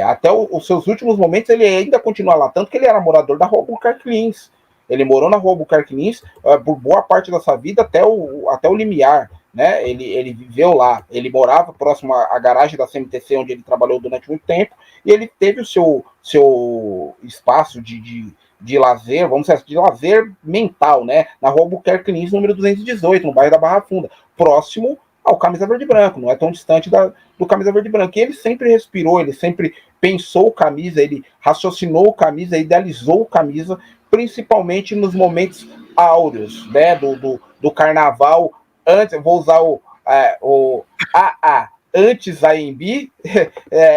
Até os seus últimos momentos ele ainda continua lá, tanto que ele era morador da Rua Albuquerque Lins. Ele morou na Rua Albuquerque Lins por boa parte da sua vida até o limiar, né? Ele viveu lá, ele morava próximo à garagem da CMTC, onde ele trabalhou durante muito tempo, e ele teve o seu espaço de lazer, vamos dizer assim, de lazer mental, né? Na Rua Albuquerque Lins, número 218, no bairro da Barra Funda, próximo ao Camisa Verde e Branco, não é tão distante do Camisa Verde e Branco. E ele sempre respirou, ele sempre pensou o Camisa, ele raciocinou o Camisa, idealizou o Camisa, principalmente nos momentos áureos, né, do carnaval, antes, eu vou usar o AA, antes AMB,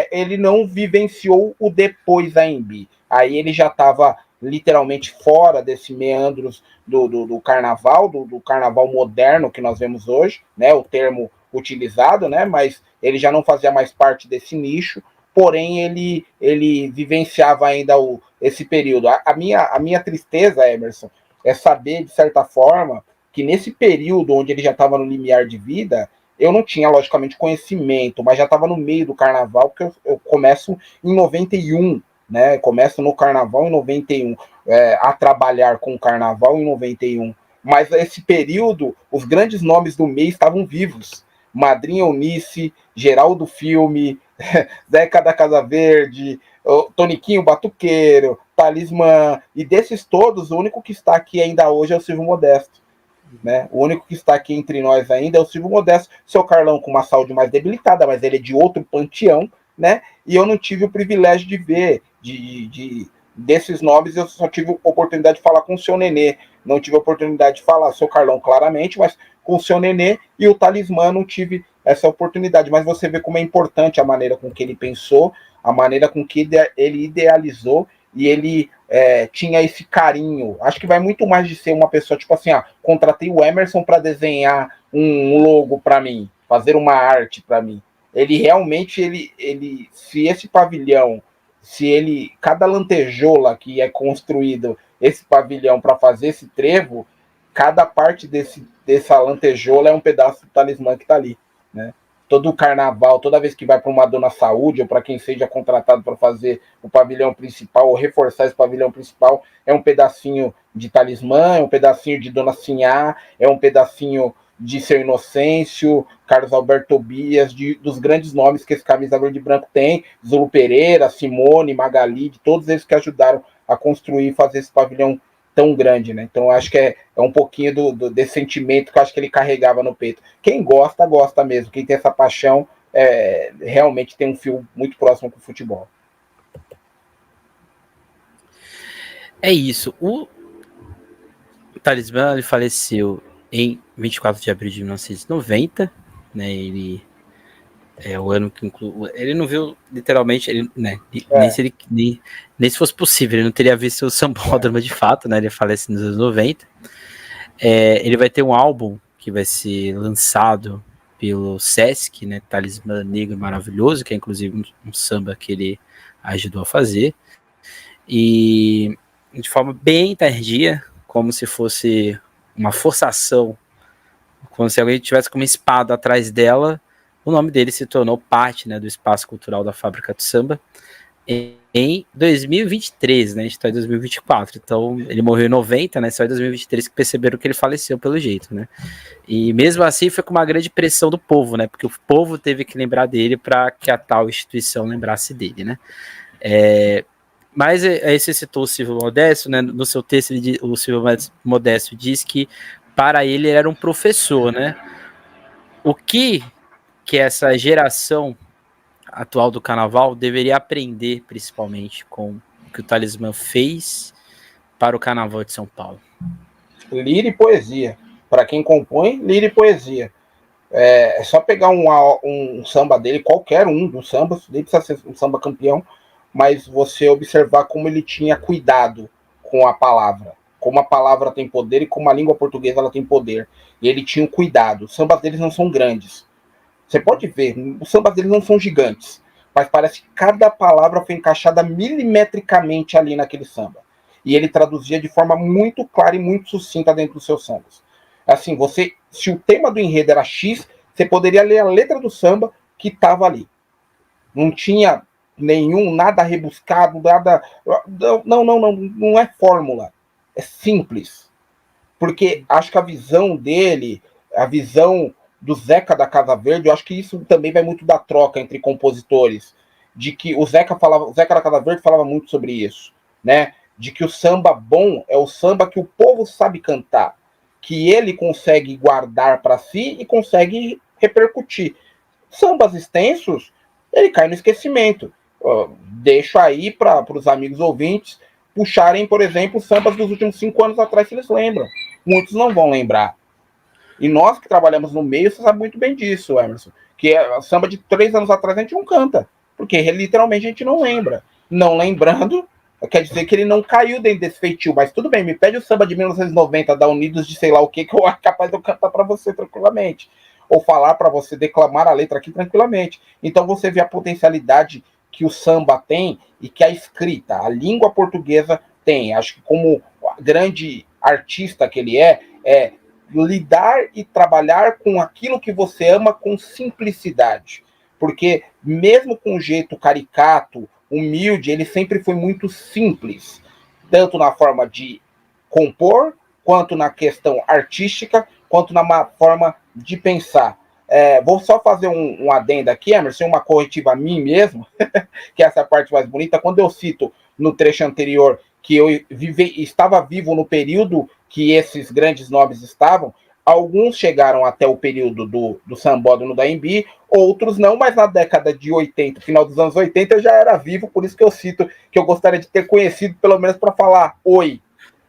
ele não vivenciou o depois AMB. Aí ele já estava literalmente fora desse meandros do carnaval, do carnaval moderno que nós vemos hoje, né, o termo utilizado, né, mas ele já não fazia mais parte desse nicho, porém ele vivenciava ainda esse período. A minha tristeza, Emerson, é saber, de certa forma, que nesse período onde ele já estava no limiar de vida, eu não tinha, logicamente, conhecimento, mas já estava no meio do carnaval, porque eu começo em 91, né? Começo no carnaval em 91, a trabalhar com o carnaval em 91. Mas esse período, os grandes nomes do mês estavam vivos. Madrinha Eunice, Geraldo Filme, Zeca da Casa Verde, Toniquinho Batuqueiro, Talismã, e desses todos, o único que está aqui ainda hoje é o Silvio Modesto. Né? O único que está aqui entre nós ainda é o Silvio Modesto, seu Carlão com uma saúde mais debilitada, mas ele é de outro panteão, né? E eu não tive o privilégio de ver, desses nomes, eu só tive a oportunidade de falar com o seu Nenê, não tive a oportunidade de falar seu Carlão claramente, mas com o seu Nenê e o Talismã não tive essa oportunidade, mas você vê como é importante a maneira com que ele pensou, a maneira com que ele idealizou, e ele tinha esse carinho. Acho que vai muito mais de ser uma pessoa, tipo assim, contratei o Emerson para desenhar um logo para mim, fazer uma arte para mim. Ele realmente, se esse pavilhão se ele, cada lantejoula que é construído esse pavilhão para fazer esse trevo, cada parte dessa lantejoula é um pedaço do talismã que está ali, né? Todo o carnaval, toda vez que vai para uma Dona Saúde ou para quem seja contratado para fazer o pavilhão principal ou reforçar esse pavilhão principal, é um pedacinho de talismã, é um pedacinho de Dona Sinhá, é um pedacinho de Seu Inocêncio, Carlos Alberto Tobias, dos grandes nomes que esse camisa verde e branco tem, Zulu Pereira, Simone, Magali, de todos eles que ajudaram a construir e fazer esse pavilhão tão grande, né? Então acho que é um pouquinho desse sentimento que eu acho que ele carregava no peito. Quem gosta, gosta mesmo. Quem tem essa paixão realmente tem um fio muito próximo com o futebol. É isso. O Talismã ele faleceu em 24 de abril de 1990, né? Ele é o ano que inclui. Ele não viu literalmente, ele, né? Nem se fosse possível, ele não teria visto o Sambódromo de fato, né? Ele falece nos anos 90. Ele vai ter um álbum que vai ser lançado pelo Sesc, né? Talismã Negro Maravilhoso, que é inclusive um samba que ele ajudou a fazer. E de forma bem tardia, como se fosse uma forçação, como se alguém tivesse com uma espada atrás dela, o nome dele se tornou parte, né, do espaço cultural da Fábrica do Samba em 2023, né, a gente está em 2024, então ele morreu em 90, né, só em 2023 que perceberam que ele faleceu pelo jeito, né, e mesmo assim foi com uma grande pressão do povo, né, porque o povo teve que lembrar dele para que a tal instituição lembrasse dele, né. Mas aí você citou o Silvio Modesto, né? No seu texto, o Silvio Modesto diz que para ele era um professor, né? O que essa geração atual do carnaval deveria aprender, principalmente, com o que o Talismã fez para o carnaval de São Paulo? Lira e poesia. Para quem compõe, lira e poesia. É só pegar um samba dele, qualquer um dos sambas, nem precisa ser um samba campeão, mas você observar como ele tinha cuidado com a palavra, como a palavra tem poder e como a língua portuguesa ela tem poder. E ele tinha um cuidado. Os sambas deles não são grandes. Você pode ver, os sambas deles não são gigantes, mas parece que cada palavra foi encaixada milimetricamente ali naquele samba. E ele traduzia de forma muito clara e muito sucinta dentro dos seus sambas. Assim, se o tema do enredo era X, você poderia ler a letra do samba que estava ali. Não tinha nada rebuscado, nada. Não é fórmula. É simples. Porque acho que a visão dele, a visão do Zeca da Casa Verde, eu acho que isso também vai muito da troca entre compositores. De que o Zeca da Casa Verde falava muito sobre isso, né? De que o samba bom é o samba que o povo sabe cantar, que ele consegue guardar para si e consegue repercutir. Sambas extensos, ele cai no esquecimento. Deixo aí para os amigos ouvintes puxarem, por exemplo, sambas dos últimos 5 anos atrás, se eles lembram. Muitos não vão lembrar. E nós que trabalhamos no meio, você sabe muito bem disso, Emerson. Que a samba de 3 anos atrás a gente não canta. Porque literalmente a gente não lembra. Não lembrando, quer dizer que ele não caiu dentro desse feitio. Mas tudo bem, me pede o samba de 1990 da Unidos de sei lá o que eu acho capaz de eu cantar para você tranquilamente. Ou falar para você, declamar a letra aqui tranquilamente. Então você vê a potencialidade que o samba tem e que a escrita, a língua portuguesa tem. Acho que como grande artista que ele é lidar e trabalhar com aquilo que você ama com simplicidade. Porque mesmo com um jeito caricato, humilde, ele sempre foi muito simples. Tanto na forma de compor, quanto na questão artística, quanto na forma de pensar. Vou só fazer um adendo aqui, Emerson, uma corretiva a mim mesmo, que essa é a parte mais bonita. Quando eu cito no trecho anterior que eu estava vivo no período que esses grandes nomes estavam, alguns chegaram até o período do Sambódromo da Embi, outros não, mas na década de 80, final dos anos 80, eu já era vivo, por isso que eu cito que eu gostaria de ter conhecido, pelo menos para falar, oi,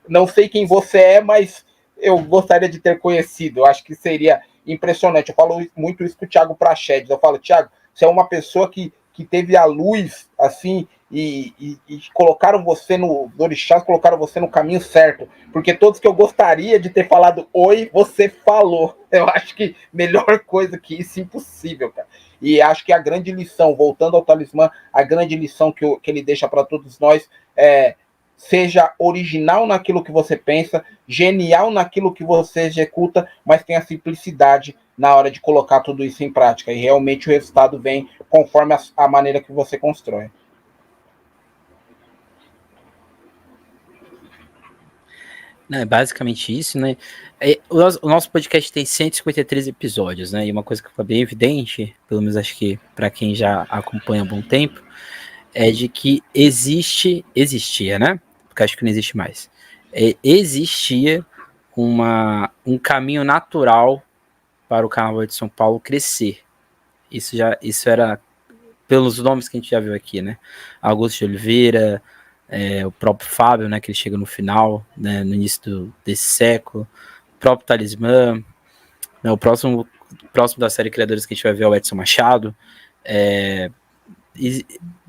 não sei quem você é, mas eu gostaria de ter conhecido. Eu acho que seria impressionante. Eu falo muito isso com o Thiago Prachedes. Eu falo, Thiago, você é uma pessoa que teve a luz, assim, e colocaram você no orixás, colocaram você no caminho certo, porque todos que eu gostaria de ter falado oi, você falou. Eu acho que melhor coisa que isso, impossível, cara. E acho que a grande lição, voltando ao talismã, a grande lição que ele deixa para todos nós é: seja original naquilo que você pensa, genial naquilo que você executa, mas tenha simplicidade na hora de colocar tudo isso em prática. E realmente o resultado vem conforme a maneira que você constrói. É basicamente isso, né? O nosso podcast tem 153 episódios, né? E uma coisa que foi bem evidente, pelo menos acho que para quem já acompanha há bom tempo, é de que existia, né? Porque acho que não existe mais. Existia um caminho natural para o Carnaval de São Paulo crescer. Isso era pelos nomes que a gente já viu aqui, né? Augusto de Oliveira, o próprio Fábio, né? Que ele chega no final, né, no início desse século, o próprio Talismã, né, o próximo da série Criadores que a gente vai ver é o Edson Machado.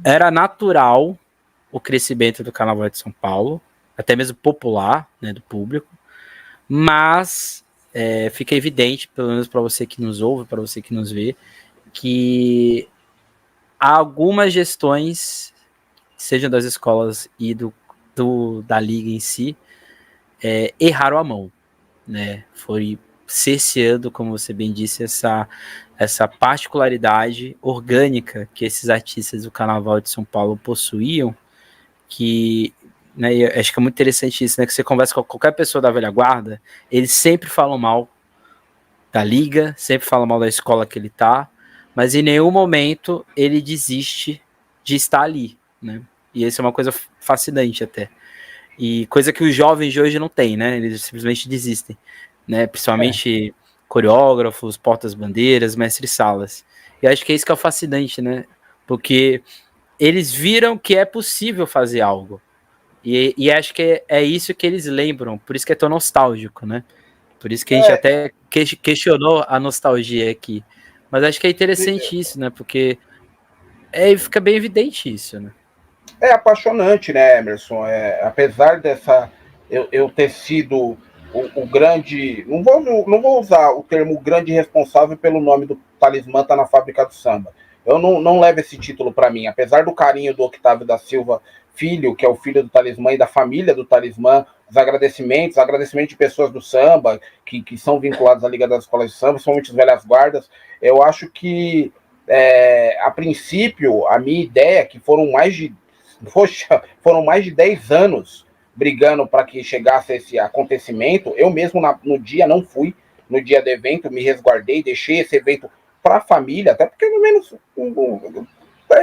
Era natural o crescimento do Carnaval de São Paulo, até mesmo popular, né, do público, mas fica evidente, pelo menos para você que nos ouve, para você que nos vê, que há algumas gestões, sejam das escolas e da liga em si, erraram a mão, né? Foi cerceando, como você bem disse, essa particularidade orgânica que esses artistas do Carnaval de São Paulo possuíam, que, né, eu acho que é muito interessante isso, né? Que você conversa com qualquer pessoa da velha guarda, eles sempre falam mal da liga, sempre falam mal da escola que ele tá, mas em nenhum momento ele desiste de estar ali, né? E isso é uma coisa fascinante até. E coisa que os jovens de hoje não têm, né? Eles simplesmente desistem, né? Principalmente coreógrafos, portas-bandeiras, mestres-salas. E acho que é isso que é o fascinante, né? Porque eles viram que é possível fazer algo. E acho que é isso que eles lembram, por isso que é tão nostálgico, né? Por isso que a gente até questionou a nostalgia aqui. Mas acho que é interessante isso, né? Porque fica bem evidente isso, né? É apaixonante, né, Emerson? Apesar dessa. Eu ter sido o grande. Não vou usar o termo grande responsável pelo nome do Talismã tá na fábrica do samba. Eu não levo esse título para mim. Apesar do carinho do Octávio da Silva Filho, que é o filho do Talismã e da família do Talismã, os agradecimentos de pessoas do samba que são vinculadas à Liga das Escolas de Samba, principalmente as velhas guardas. Eu acho que, a princípio, a minha ideia, que foram mais de 10 anos brigando para que chegasse esse acontecimento. Eu mesmo no dia não fui, no dia do evento, me resguardei, deixei esse evento para a família, até porque no menos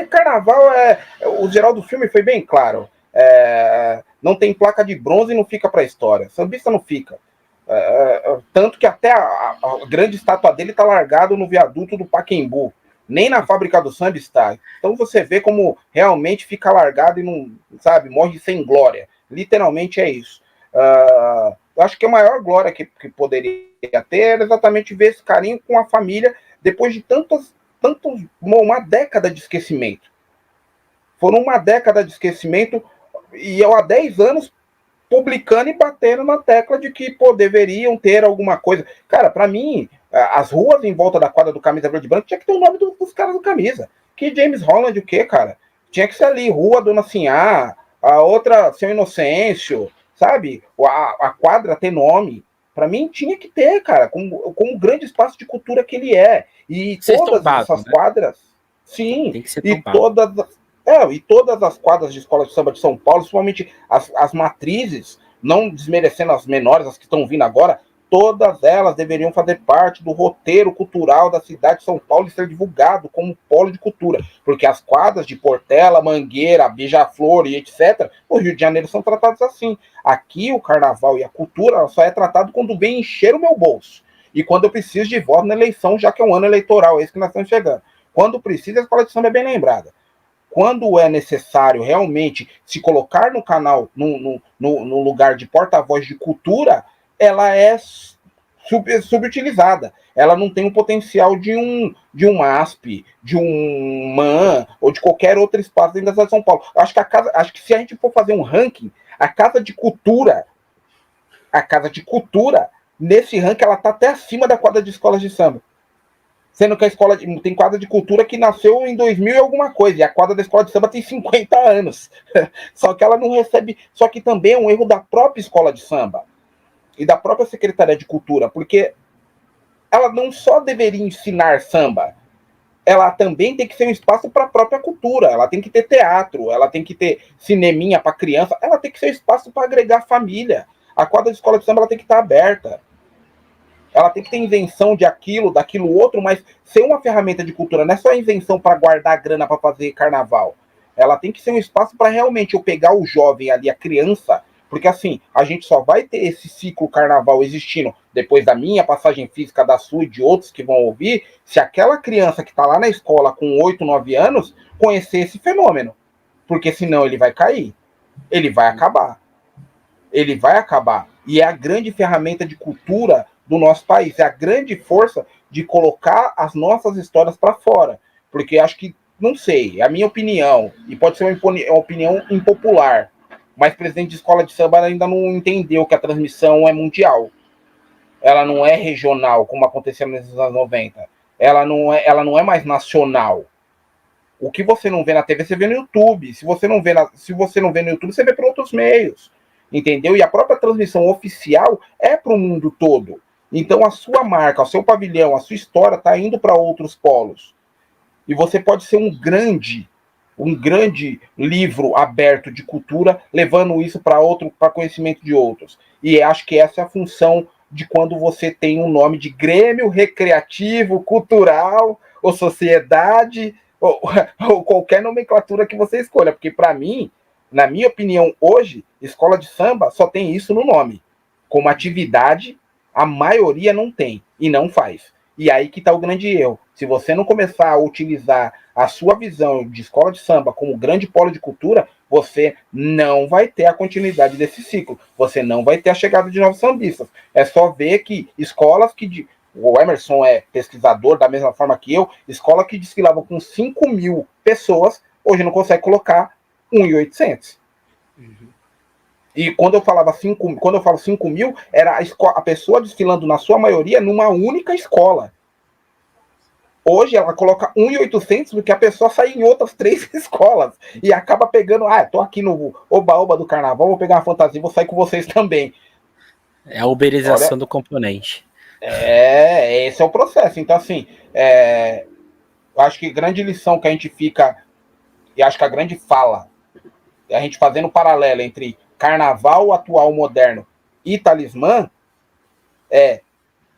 carnaval o geral do filme foi bem claro. Não tem placa de bronze e não fica para a história. Sambista não fica. Tanto que até a grande estátua dele está largado no viaduto do Pacaembu. Nem na fábrica do samba está. Então você vê como realmente fica largado e não, sabe, morre sem glória. Literalmente é isso. Eu acho que a maior glória que poderia ter era exatamente ver esse carinho com a família depois de uma década de esquecimento. Foram uma década de esquecimento e eu há 10 anos publicando e batendo na tecla de que, deveriam ter alguma coisa. Cara, para mim, as ruas em volta da quadra do Camisa Verde e Branco tinha que ter o nome dos caras do Camisa. Que James Holland, o quê, cara? Tinha que ser ali, Rua Dona Sinhá, a outra, Seu Inocêncio, sabe? A quadra ter nome. Para mim, tinha que ter, cara, como um grande espaço de cultura que ele é. E todas essas quadras, sim, tem que ser e todas as quadras de escola de samba de São Paulo, principalmente as matrizes, não desmerecendo as menores, as que estão vindo agora, todas elas deveriam fazer parte do roteiro cultural da cidade de São Paulo e ser divulgado como polo de cultura. Porque as quadras de Portela, Mangueira, Beija-Flor e etc., no Rio de Janeiro são tratadas assim. Aqui o carnaval e a cultura só é tratado quando vem encher o meu bolso. E quando eu preciso de voto na eleição, já que é um ano eleitoral, é isso que nós estamos chegando. Quando precisa, a escola de samba é bem lembrada. Quando é necessário realmente se colocar no canal, no lugar de porta-voz de cultura, ela é subutilizada. Ela não tem o potencial de um MASP, de um MAN ou de qualquer outro espaço dentro da cidade de São Paulo. Acho que se a gente for fazer um ranking, a Casa de Cultura, nesse ranking, ela está até acima da quadra de escolas de samba. Sendo que a escola tem quadra de cultura que nasceu em 2000 e alguma coisa, e a quadra da escola de samba tem 50 anos. Só que ela não recebe. Só que também é um erro da própria escola de samba e da própria Secretaria de Cultura, porque ela não só deveria ensinar samba, ela também tem que ser um espaço para a própria cultura. Ela tem que ter teatro, ela tem que ter cineminha para criança, ela tem que ser um espaço para agregar família. A quadra de escola de samba ela tem que estar aberta. Ela tem que ter invenção de aquilo, daquilo outro, mas ser uma ferramenta de cultura não é só invenção para guardar grana para fazer carnaval. Ela tem que ser um espaço para realmente eu pegar o jovem ali, a criança, porque assim, a gente só vai ter esse ciclo carnaval existindo depois da minha passagem física, da sua e de outros que vão ouvir, se aquela criança que está lá na escola com 8, 9 anos conhecer esse fenômeno. Porque senão ele vai cair, ele vai acabar. Ele vai acabar. E é a grande ferramenta de cultura do nosso país, é a grande força de colocar as nossas histórias para fora, porque acho que, não sei, é a minha opinião, e pode ser uma opinião impopular, mas presidente de escola de samba ainda não entendeu que a transmissão é mundial, ela não é regional, como aconteceu nos anos 90, ela não é mais nacional. O que você não vê na TV, você vê no YouTube, se você não vê no YouTube, você vê por outros meios, entendeu? E a própria transmissão oficial é para o mundo todo. Então a sua marca, o seu pavilhão, a sua história está indo para outros polos. E você pode ser um grande livro aberto de cultura, levando isso para conhecimento de outros. E acho que essa é a função de quando você tem um nome de grêmio recreativo, cultural, ou sociedade, ou qualquer nomenclatura que você escolha. Porque para mim, na minha opinião, hoje, escola de samba só tem isso no nome. Como atividade, a maioria não tem e não faz. E aí que está o grande erro. Se você não começar a utilizar a sua visão de escola de samba como grande polo de cultura, você não vai ter a continuidade desse ciclo. Você não vai ter a chegada de novos sambistas. É só ver que escolas que... O Emerson é pesquisador da mesma forma que eu. Escola que desfilava com 5 mil pessoas, hoje não consegue colocar 1.800. E quando eu falo 5 mil, era a pessoa desfilando, na sua maioria, numa única escola. Hoje ela coloca 1.800 porque a pessoa sai em outras 3 escolas. E acaba pegando, tô aqui no oba-oba do carnaval, vou pegar uma fantasia, vou sair com vocês também. É a uberização do componente. Esse é o processo. Então, assim, eu acho que a grande lição que a gente fica, e acho que a grande fala, a gente fazendo paralelo entre carnaval atual moderno e talismã, é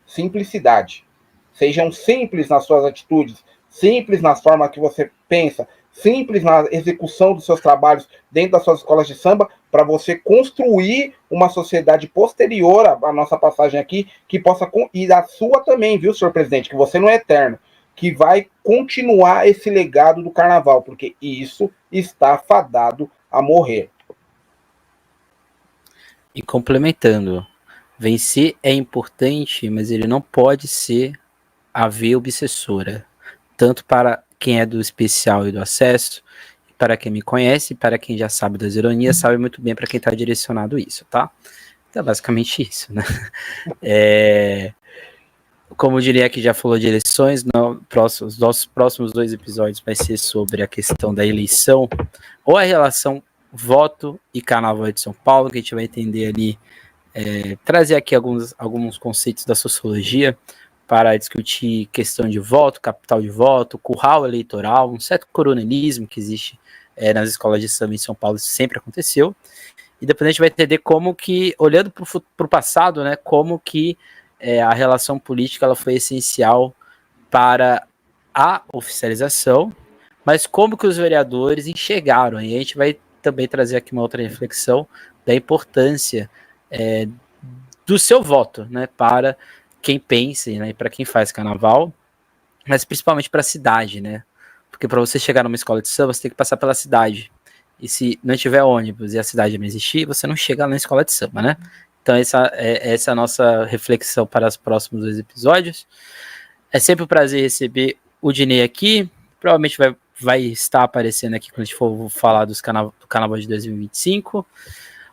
simplicidade. Sejam simples nas suas atitudes, simples na forma que você pensa, simples na execução dos seus trabalhos dentro das suas escolas de samba, para você construir uma sociedade posterior à nossa passagem aqui, que possa, e a sua também, viu, senhor presidente, que você não é eterno, que vai continuar esse legado do carnaval, porque isso está fadado a morrer. E complementando, vencer é importante, mas ele não pode ser a veia obsessora, tanto para quem é do especial e do acesso, para quem me conhece, para quem já sabe das ironias, sabe muito bem para quem está direcionado isso, tá? Então, basicamente isso, né? Como eu diria que já falou de eleições, os nossos próximos 2 episódios vai ser sobre a questão da eleição, ou a relação voto e carnaval de São Paulo, que a gente vai entender ali, trazer aqui alguns conceitos da sociologia para discutir questão de voto, capital de voto, curral eleitoral, um certo coronelismo que existe nas escolas de samba em São Paulo, isso sempre aconteceu, e depois a gente vai entender como que, olhando para o passado, né, como que a relação política ela foi essencial para a oficialização, mas como que os vereadores enxergaram, e a gente vai também trazer aqui uma outra reflexão da importância do seu voto, né, para quem pensa, né, para quem faz carnaval, mas principalmente para a cidade, né, porque para você chegar numa escola de samba, você tem que passar pela cidade, e se não tiver ônibus e a cidade não existir, você não chega na escola de samba, né, Então essa é a nossa reflexão para os próximos 2 episódios. É sempre um prazer receber o Dinei aqui. Provavelmente vai estar aparecendo aqui quando a gente for falar do Carnaval de 2025.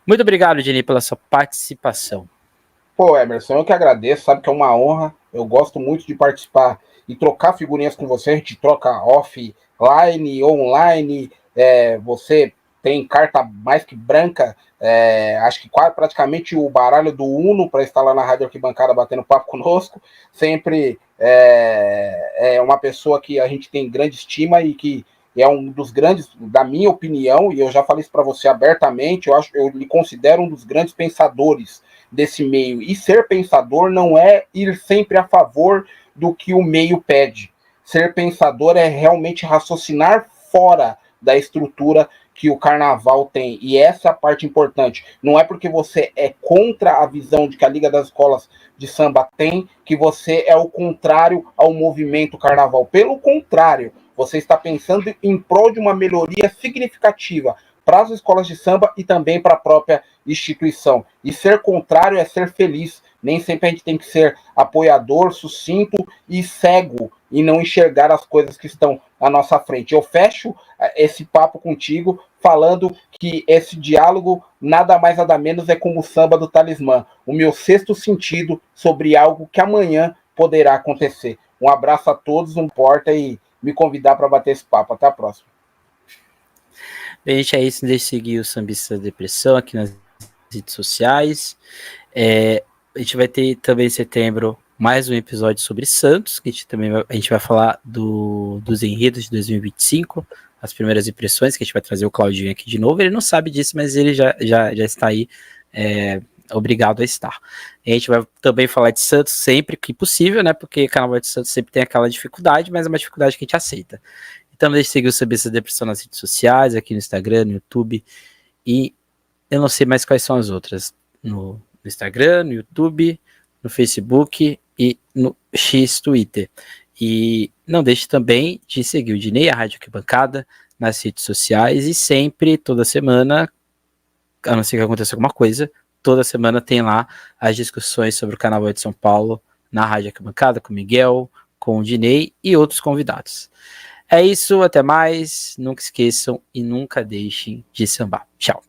Muito obrigado, Dinei, pela sua participação. Pô, Emerson, eu que agradeço, sabe que é uma honra. Eu gosto muito de participar e trocar figurinhas com você. A gente troca offline, online. Você tem carta mais que branca. Acho que praticamente o baralho do Uno para estar lá na Rádio Arquibancada batendo papo conosco. Sempre é uma pessoa que a gente tem grande estima e que é um dos grandes, da minha opinião, e eu já falei isso para você abertamente, eu lhe considero um dos grandes pensadores desse meio. E ser pensador não é ir sempre a favor do que o meio pede. Ser pensador é realmente raciocinar fora da estrutura que o carnaval tem. E essa é a parte importante. Não é porque você é contra a visão de que a Liga das Escolas de Samba tem que você é o contrário ao movimento carnaval. Pelo contrário, você está pensando em prol de uma melhoria significativa para as escolas de samba e também para a própria instituição. E ser contrário é ser feliz. Nem sempre a gente tem que ser apoiador, sucinto e cego e não enxergar as coisas que estão à nossa frente. Eu fecho esse papo contigo falando que esse diálogo nada mais nada menos é como o samba do Talismã, o meu sexto sentido sobre algo que amanhã poderá acontecer. Um abraço a todos, não importa, e me convidar para bater esse papo. Até a próxima. Bem, gente, é isso. Não deixe de seguir o Sambista da Depressão aqui nas redes sociais. A gente vai ter também em setembro mais um episódio sobre Santos, que a gente vai falar dos enredos de 2025, as primeiras impressões, que a gente vai trazer o Claudinho aqui de novo. Ele não sabe disso, mas ele já está aí, obrigado a estar. A gente vai também falar de Santos sempre que possível, né? Porque Carnaval de Santos sempre tem aquela dificuldade, mas é uma dificuldade que a gente aceita. Então não deixe de seguir o Sambista da Depressão nas redes sociais, aqui no Instagram, no YouTube, e eu não sei mais quais são as outras, no Instagram, no YouTube, no Facebook e no X Twitter. E não deixe também de seguir o Dinei, a Rádio Arquibancada, nas redes sociais, e sempre, toda semana, a não ser que aconteça alguma coisa, toda semana tem lá as discussões sobre o Carnaval de São Paulo na Rádio Arquibancada, com o Miguel, com o Dinei e outros convidados. É isso, até mais, nunca esqueçam e nunca deixem de sambar. Tchau.